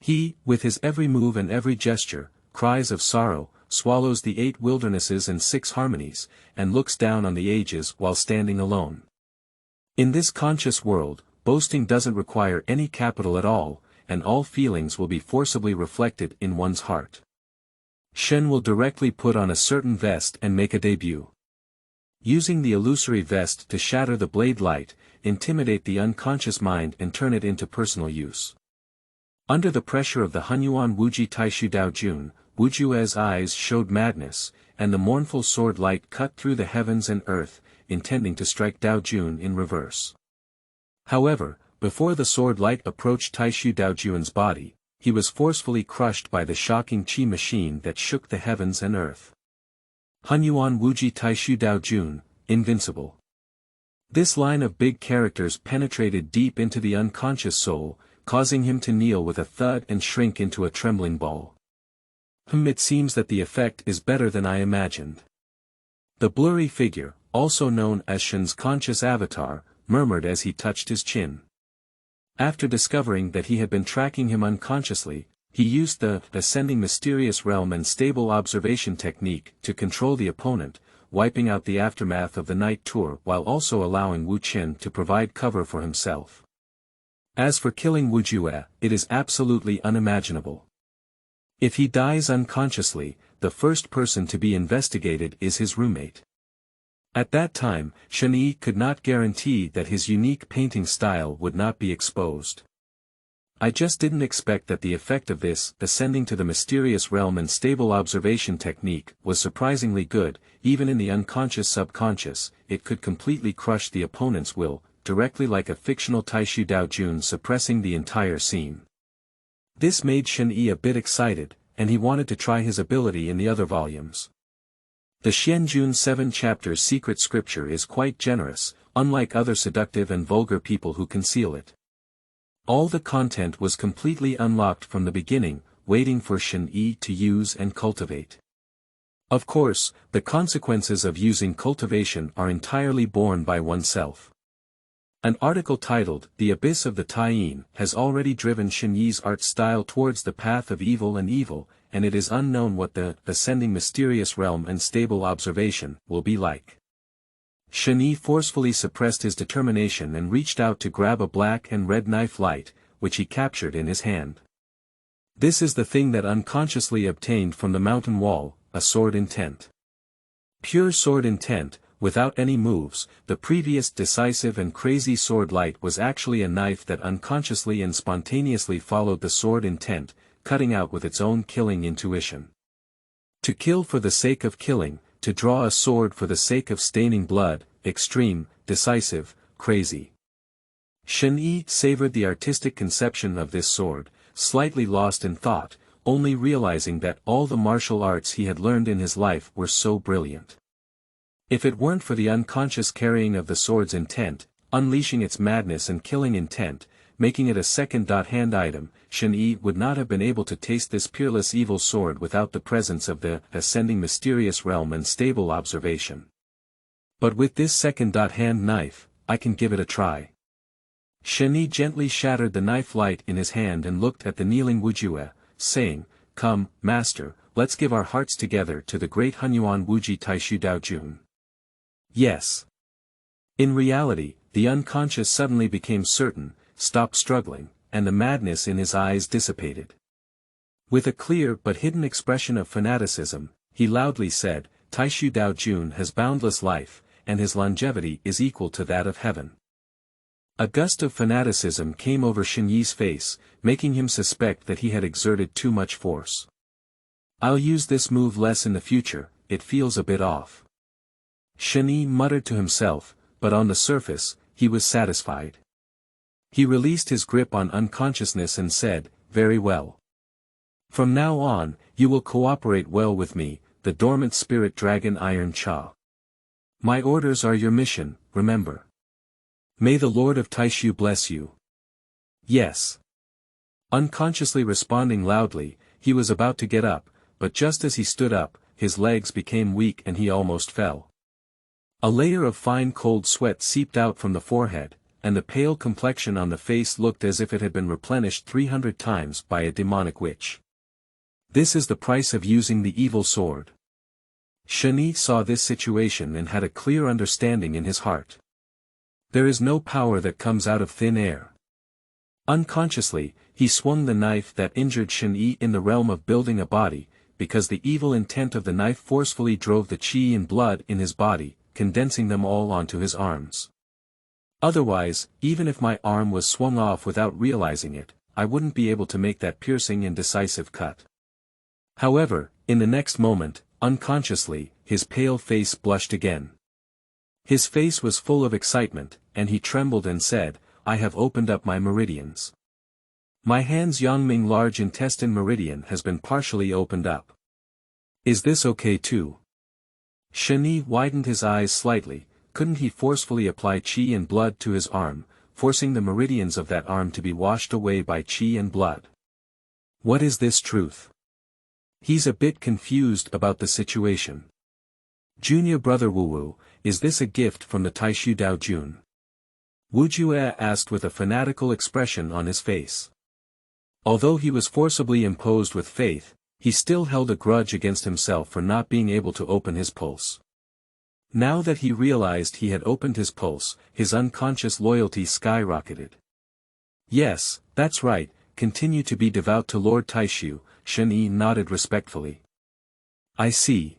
He, with his every move and every gesture, cries of sorrow, swallows the 8 wildernesses and 6 harmonies, and looks down on the ages while standing alone. In this conscious world, boasting doesn't require any capital at all, and all feelings will be forcibly reflected in one's heart. Shen will directly put on a certain vest and make a debut. Using the illusory vest to shatter the blade light, intimidate the unconscious mind and turn it into personal use. Under the pressure of the Hunyuan Wuji Taixu Daojun, Wujue's eyes showed madness, and the mournful sword light cut through the heavens and earth, intending to strike Daojun in reverse. However, before the sword light approached Taixu Daojun's body, he was forcefully crushed by the shocking qi machine that shook the heavens and earth. Hunyuan Wuji Taixu Daojun, invincible. This line of big characters penetrated deep into the unconscious soul, causing him to kneel with a thud and shrink into a trembling ball. It seems that the effect is better than I imagined. The blurry figure, also known as Shen's conscious avatar, murmured as he touched his chin. After discovering that he had been tracking him unconsciously, he used the ascending mysterious realm and stable observation technique to control the opponent, wiping out the aftermath of the night tour while also allowing Wu Qin to provide cover for himself. As for killing Wu Jue, it is absolutely unimaginable. If he dies unconsciously, the first person to be investigated is his roommate. At that time, Shen Yi could not guarantee that his unique painting style would not be exposed. I just didn't expect that the effect of this ascending to the mysterious realm and stable observation technique was surprisingly good. Even in the unconscious subconscious, it could completely crush the opponent's will, directly like a fictional Taixu Daojun suppressing the entire scene. This made Shen Yi a bit excited, and he wanted to try his ability in the other volumes. The Xuanjun 7 chapters secret scripture is quite generous, unlike other seductive and vulgar people who conceal it. All the content was completely unlocked from the beginning, waiting for Shen Yi to use and cultivate. Of course, the consequences of using cultivation are entirely borne by oneself. An article titled, "The Abyss of the Taiyin," has already driven Shen Yi's art style towards the path of evil, and it is unknown what the ascending mysterious realm and stable observation will be like. Shen Yi forcefully suppressed his determination and reached out to grab a black and red knife light, which he captured in his hand. This is the thing that unconsciously obtained from the mountain wall, a sword intent. Pure sword intent. Without any moves, the previous decisive and crazy sword light was actually a knife that unconsciously and spontaneously followed the sword intent, cutting out with its own killing intuition. To kill for the sake of killing, to draw a sword for the sake of staining blood, extreme, decisive, crazy. Shen Yi savored the artistic conception of this sword, slightly lost in thought, only realizing that all the martial arts he had learned in his life were so brilliant. If it weren't for the unconscious carrying of the sword's intent, unleashing its madness and killing intent, making it a second-hand item, Shen Yi would not have been able to taste this peerless evil sword without the presence of the ascending mysterious realm and stable observation. But with this second-hand knife, I can give it a try. Shen Yi gently shattered the knife light in his hand and looked at the kneeling Wujue, saying, "Come, master, let's give our hearts together to the great Hunyuan Wuji Taixu Daojun." Yes. In reality, the unconscious suddenly became certain, stopped struggling, and the madness in his eyes dissipated. With a clear but hidden expression of fanaticism, he loudly said, "Taixu Daojun has boundless life, and his longevity is equal to that of heaven." A gust of fanaticism came over Shen Yi's face, making him suspect that he had exerted too much force. "I'll use this move less in the future, it feels a bit off." Shen Yi muttered to himself, but on the surface, he was satisfied. He released his grip on unconsciousness and said, "Very well. From now on, you will cooperate well with me, the dormant spirit dragon Iron Cha. My orders are your mission, remember. May the Lord of Taixu bless you." "Yes." Unconsciously responding loudly, he was about to get up, but just as he stood up, his legs became weak and he almost fell. A layer of fine cold sweat seeped out from the forehead, and the pale complexion on the face looked as if it had been replenished 300 times by a demonic witch. This is the price of using the evil sword. Shen Yi saw this situation and had a clear understanding in his heart. There is no power that comes out of thin air. Unconsciously, he swung the knife that injured Shen Yi in the realm of building a body, because the evil intent of the knife forcefully drove the qi and blood in his body, condensing them all onto his arms. Otherwise, even if my arm was swung off without realizing it, I wouldn't be able to make that piercing and decisive cut. However, in the next moment, unconsciously, his pale face blushed again. His face was full of excitement, and he trembled and said, "I have opened up my meridians. My hand's Yangming large intestine meridian has been partially opened up. Is this okay too?" Shen Yi widened his eyes slightly. Couldn't he forcefully apply qi and blood to his arm, forcing the meridians of that arm to be washed away by qi and blood? What is this truth? He's a bit confused about the situation. Junior brother Wu, is this a gift from the Taixu Daojun? Wuji asked with a fanatical expression on his face. Although he was forcibly imposed with faith, he still held a grudge against himself for not being able to open his pulse. Now that he realized he had opened his pulse, his unconscious loyalty skyrocketed. "Yes, that's right, continue to be devout to Lord Taixu," Shen Yi nodded respectfully. I see.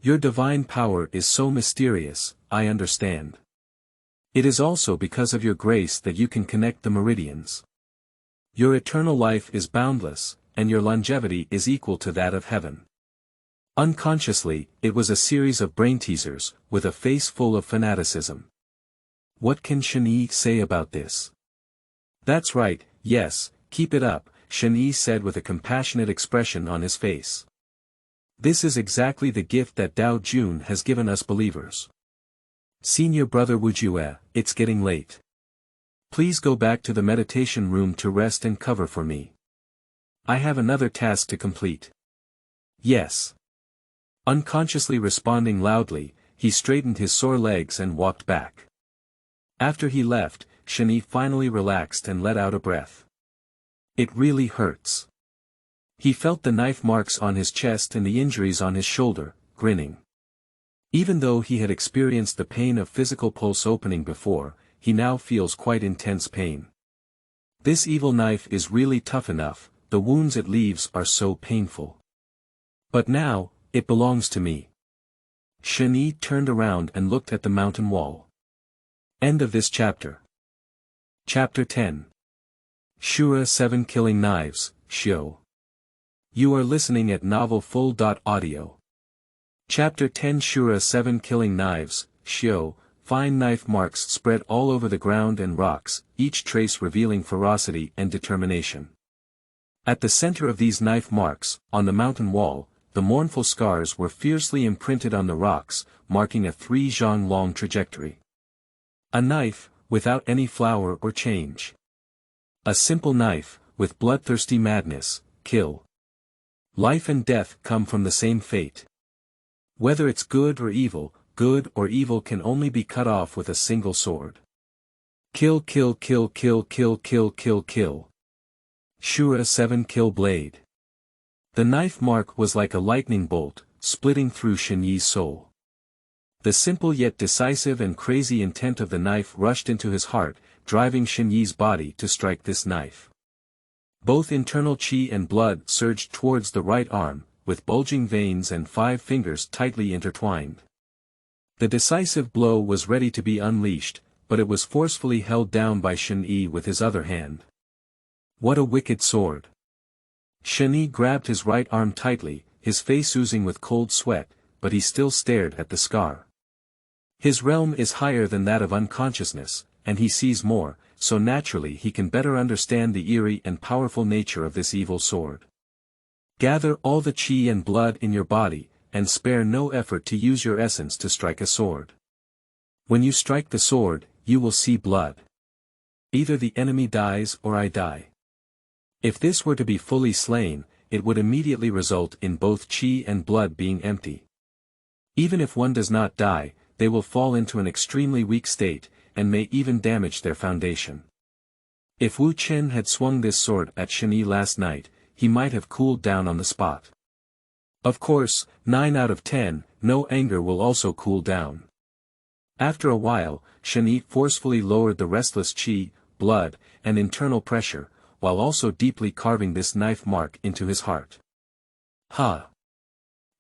Your divine power is so mysterious, I understand. It is also because of your grace that you can connect the meridians. Your eternal life is boundless, and your longevity is equal to that of heaven. Unconsciously, it was a series of brain teasers, with a face full of fanaticism. What can Shen Yi say about this? That's right, yes, keep it up, Shen Yi said with a compassionate expression on his face. This is exactly the gift that Daojun has given us believers. Senior brother Wuji, it's getting late. Please go back to the meditation room to rest and cover for me. I have another task to complete. Yes. Unconsciously responding loudly, he straightened his sore legs and walked back. After he left, Shen Yi finally relaxed and let out a breath. It really hurts. He felt the knife marks on his chest and the injuries on his shoulder, grinning. Even though he had experienced the pain of physical pulse opening before, he now feels quite intense pain. This evil knife is really tough enough, the wounds it leaves are so painful. But now, it belongs to me. Shen Yi turned around and looked at the mountain wall. End of this chapter. Chapter 10. Shura 7 Killing Knives, Xiu. You are listening at novelfull.audio. Chapter 10 Shura 7 Killing Knives, Xiu. Fine knife marks spread all over the ground and rocks, each trace revealing ferocity and determination. At the center of these knife marks, on the mountain wall, the mournful scars were fiercely imprinted on the rocks, marking a 3-zhang-long trajectory. A knife, without any flower or change. A simple knife, with bloodthirsty madness, kill. Life and death come from the same fate. Whether it's good or evil can only be cut off with a single sword. Kill kill kill kill kill kill kill kill. Shura 7 Kill Blade. The knife mark was like a lightning bolt, splitting through Shen Yi's soul. The simple yet decisive and crazy intent of the knife rushed into his heart, driving Shen Yi's body to strike this knife. Both internal qi and blood surged towards the right arm, with bulging veins and 5 fingers tightly intertwined. The decisive blow was ready to be unleashed, but it was forcefully held down by Shen Yi with his other hand. What a wicked sword! Shen Yi grabbed his right arm tightly, his face oozing with cold sweat, but he still stared at the scar. His realm is higher than that of unconsciousness, and he sees more, so naturally he can better understand the eerie and powerful nature of this evil sword. Gather all the qi and blood in your body, and spare no effort to use your essence to strike a sword. When you strike the sword, you will see blood. Either the enemy dies or I die. If this were to be fully slain, it would immediately result in both qi and blood being empty. Even if one does not die, they will fall into an extremely weak state, and may even damage their foundation. If Wu Chen had swung this sword at Shen Yi last night, he might have cooled down on the spot. Of course, 9 out of 10, no anger will also cool down. After a while, Shen Yi forcefully lowered the restless qi, blood, and internal pressure, while also deeply carving this knife mark into his heart. Ha!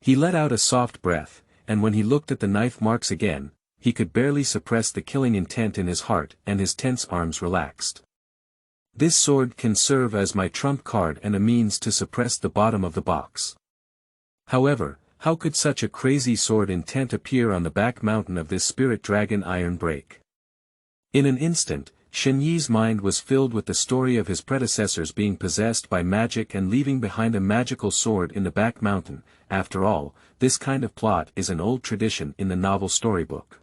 He let out a soft breath, and when he looked at the knife marks again, he could barely suppress the killing intent in his heart and his tense arms relaxed. This sword can serve as my trump card and a means to suppress the bottom of the box. However, how could such a crazy sword intent appear on the back mountain of this spirit dragon iron break? In an instant, Shen Yi's mind was filled with the story of his predecessors being possessed by magic and leaving behind a magical sword in the back mountain. After all, this kind of plot is an old tradition in the novel storybook.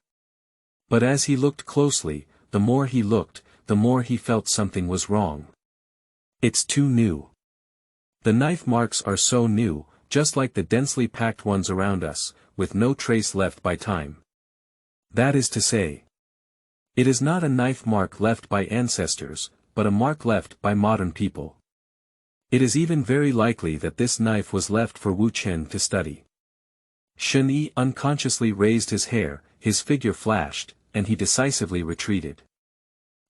But as he looked closely, the more he looked, the more he felt something was wrong. It's too new. The knife marks are so new, just like the densely packed ones around us, with no trace left by time. That is to say, it is not a knife mark left by ancestors, but a mark left by modern people. It is even very likely that this knife was left for Wu Chen to study. Shen Yi unconsciously raised his hair, his figure flashed, and he decisively retreated.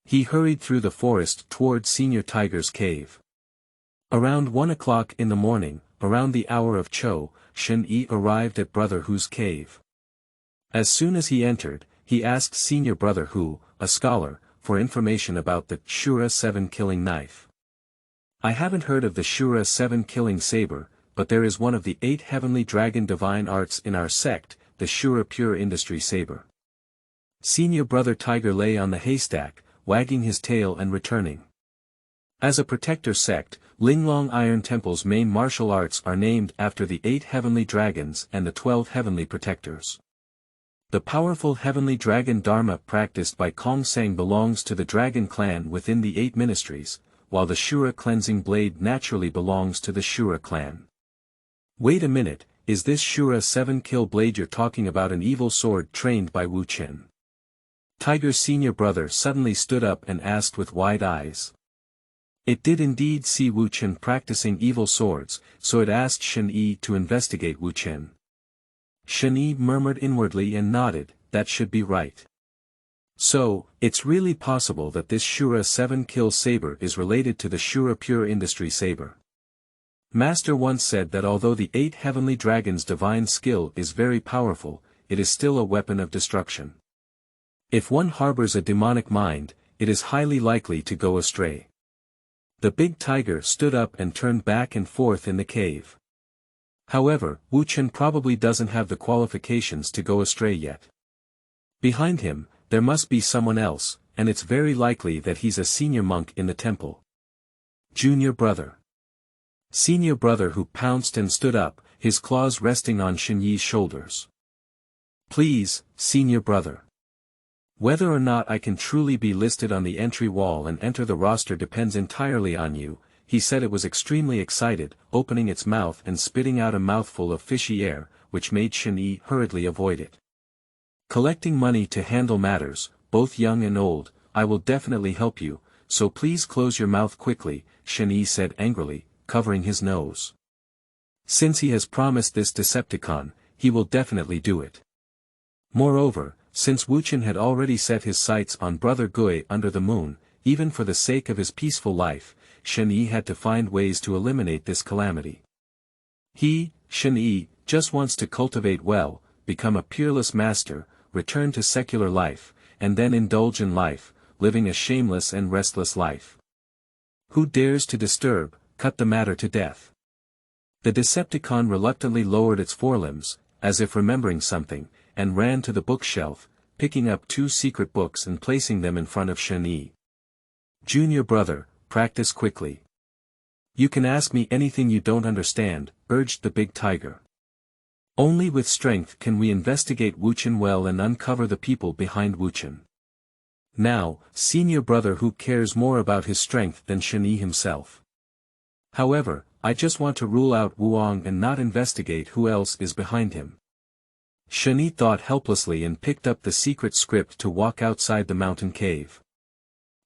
He hurried through the forest toward Senior Tiger's cave. Around 1 o'clock in the morning, around the hour of Cho, Shen Yi arrived at Brother Hu's cave. As soon as he entered, he asked Senior Brother Hu, a scholar, for information about the Shura 7 killing knife. I haven't heard of the Shura 7 killing saber, but there is one of the 8 heavenly dragon divine arts in our sect, the Shura pure industry saber. Senior Brother Tiger lay on the haystack, wagging his tail and returning. As a protector sect, Linglong Iron Temple's main martial arts are named after the 8 heavenly dragons and the 12 heavenly protectors. The powerful heavenly dragon Dharma practiced by Kong Sang belongs to the dragon clan within the 8 ministries, while the Shura cleansing blade naturally belongs to the Shura clan. Wait a minute, is this Shura 7 kill blade you're talking about an evil sword trained by Wu Chen? Tiger's senior brother suddenly stood up and asked with wide eyes. It did indeed see Wu Chen practicing evil swords, so it asked Shen Yi to investigate Wu Chen. Shen Yi murmured inwardly and nodded, that should be right. So, it's really possible that this Shura 7 kill saber is related to the Shura pure industry saber. Master once said that although the 8 heavenly dragons' divine skill is very powerful, it is still a weapon of destruction. If one harbors a demonic mind, it is highly likely to go astray. The big tiger stood up and turned back and forth in the cave. However, Wu Chen probably doesn't have the qualifications to go astray yet. Behind him, there must be someone else, and it's very likely that he's a senior monk in the temple. Junior brother. Senior brother who pounced and stood up, his claws resting on Shen Yi's shoulders. Please, senior brother. Whether or not I can truly be listed on the entry wall and enter the roster depends entirely on you. He said it was extremely excited, opening its mouth and spitting out a mouthful of fishy air, which made Shen Yi hurriedly avoid it. Collecting money to handle matters, both young and old, I will definitely help you, so please close your mouth quickly, Shen Yi said angrily, covering his nose. Since he has promised this Decepticon, he will definitely do it. Moreover, since Wu Chen had already set his sights on Brother Gui under the moon, even for the sake of his peaceful life, Shen Yi had to find ways to eliminate this calamity. He, Shen Yi, just wants to cultivate well, become a peerless master, return to secular life, and then indulge in life, living a shameless and restless life. Who dares to disturb, cut the matter to death. The Decepticon reluctantly lowered its forelimbs, as if remembering something, and ran to the bookshelf, picking up 2 secret books and placing them in front of Shani. Junior brother, practice quickly. You can ask me anything you don't understand, urged the big tiger. Only with strength can we investigate Wuchen well and uncover the people behind Wuchen. Now, senior brother, who cares more about his strength than Shani himself? However, I just want to rule out Wuong and not investigate who else is behind him. Shani thought helplessly and picked up the secret script to walk outside the mountain cave.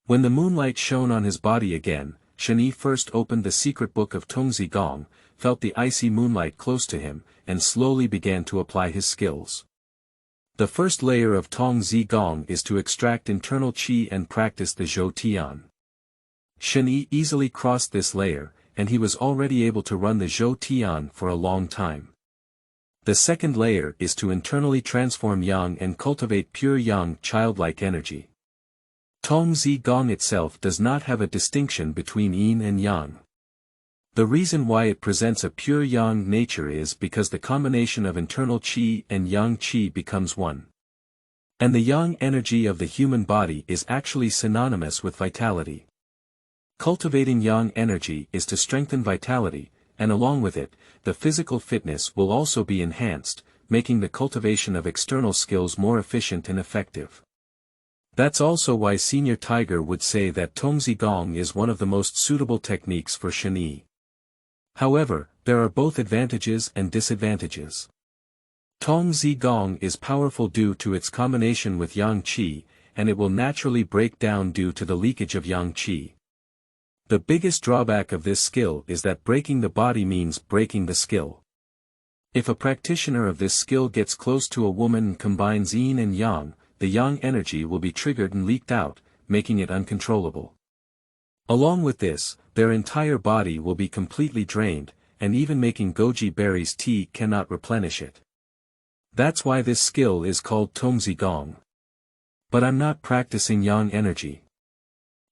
When the moonlight shone on his body again, Shani first opened the secret book of Tong Zi Gong, felt the icy moonlight close to him, and slowly began to apply his skills. The first layer of Tong Zi Gong is to extract internal qi and practice the Zhou Tian. Shani easily crossed this layer, and he was already able to run the Zhou Tian for a long time. The second layer is to internally transform yang and cultivate pure yang childlike energy. Tong Zi Gong itself does not have a distinction between yin and yang. The reason why it presents a pure yang nature is because the combination of internal qi and yang qi becomes one. And the yang energy of the human body is actually synonymous with vitality. Cultivating yang energy is to strengthen vitality, and along with it, the physical fitness will also be enhanced, making the cultivation of external skills more efficient and effective. That's also why Senior Tiger would say that Tong Zi Gong is one of the most suitable techniques for Shani. However, there are both advantages and disadvantages. Tong Zi Gong is powerful due to its combination with Yang Qi, and it will naturally break down due to the leakage of Yang Qi. The biggest drawback of this skill is that breaking the body means breaking the skill. If a practitioner of this skill gets close to a woman and combines yin and yang, the yang energy will be triggered and leaked out, making it uncontrollable. Along with this, their entire body will be completely drained, and even making goji berries tea cannot replenish it. That's why this skill is called Tong Zi Gong. But I'm not practicing yang energy.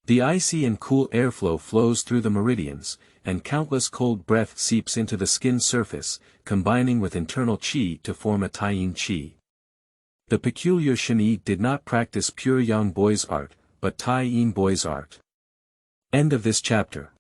The icy and cool airflow flows through the meridians, and countless cold breath seeps into the skin surface, combining with internal qi to form a Taiyin qi. The peculiar Shani did not practice pure yang boy's art, but Taiyin boy's art. End of this chapter.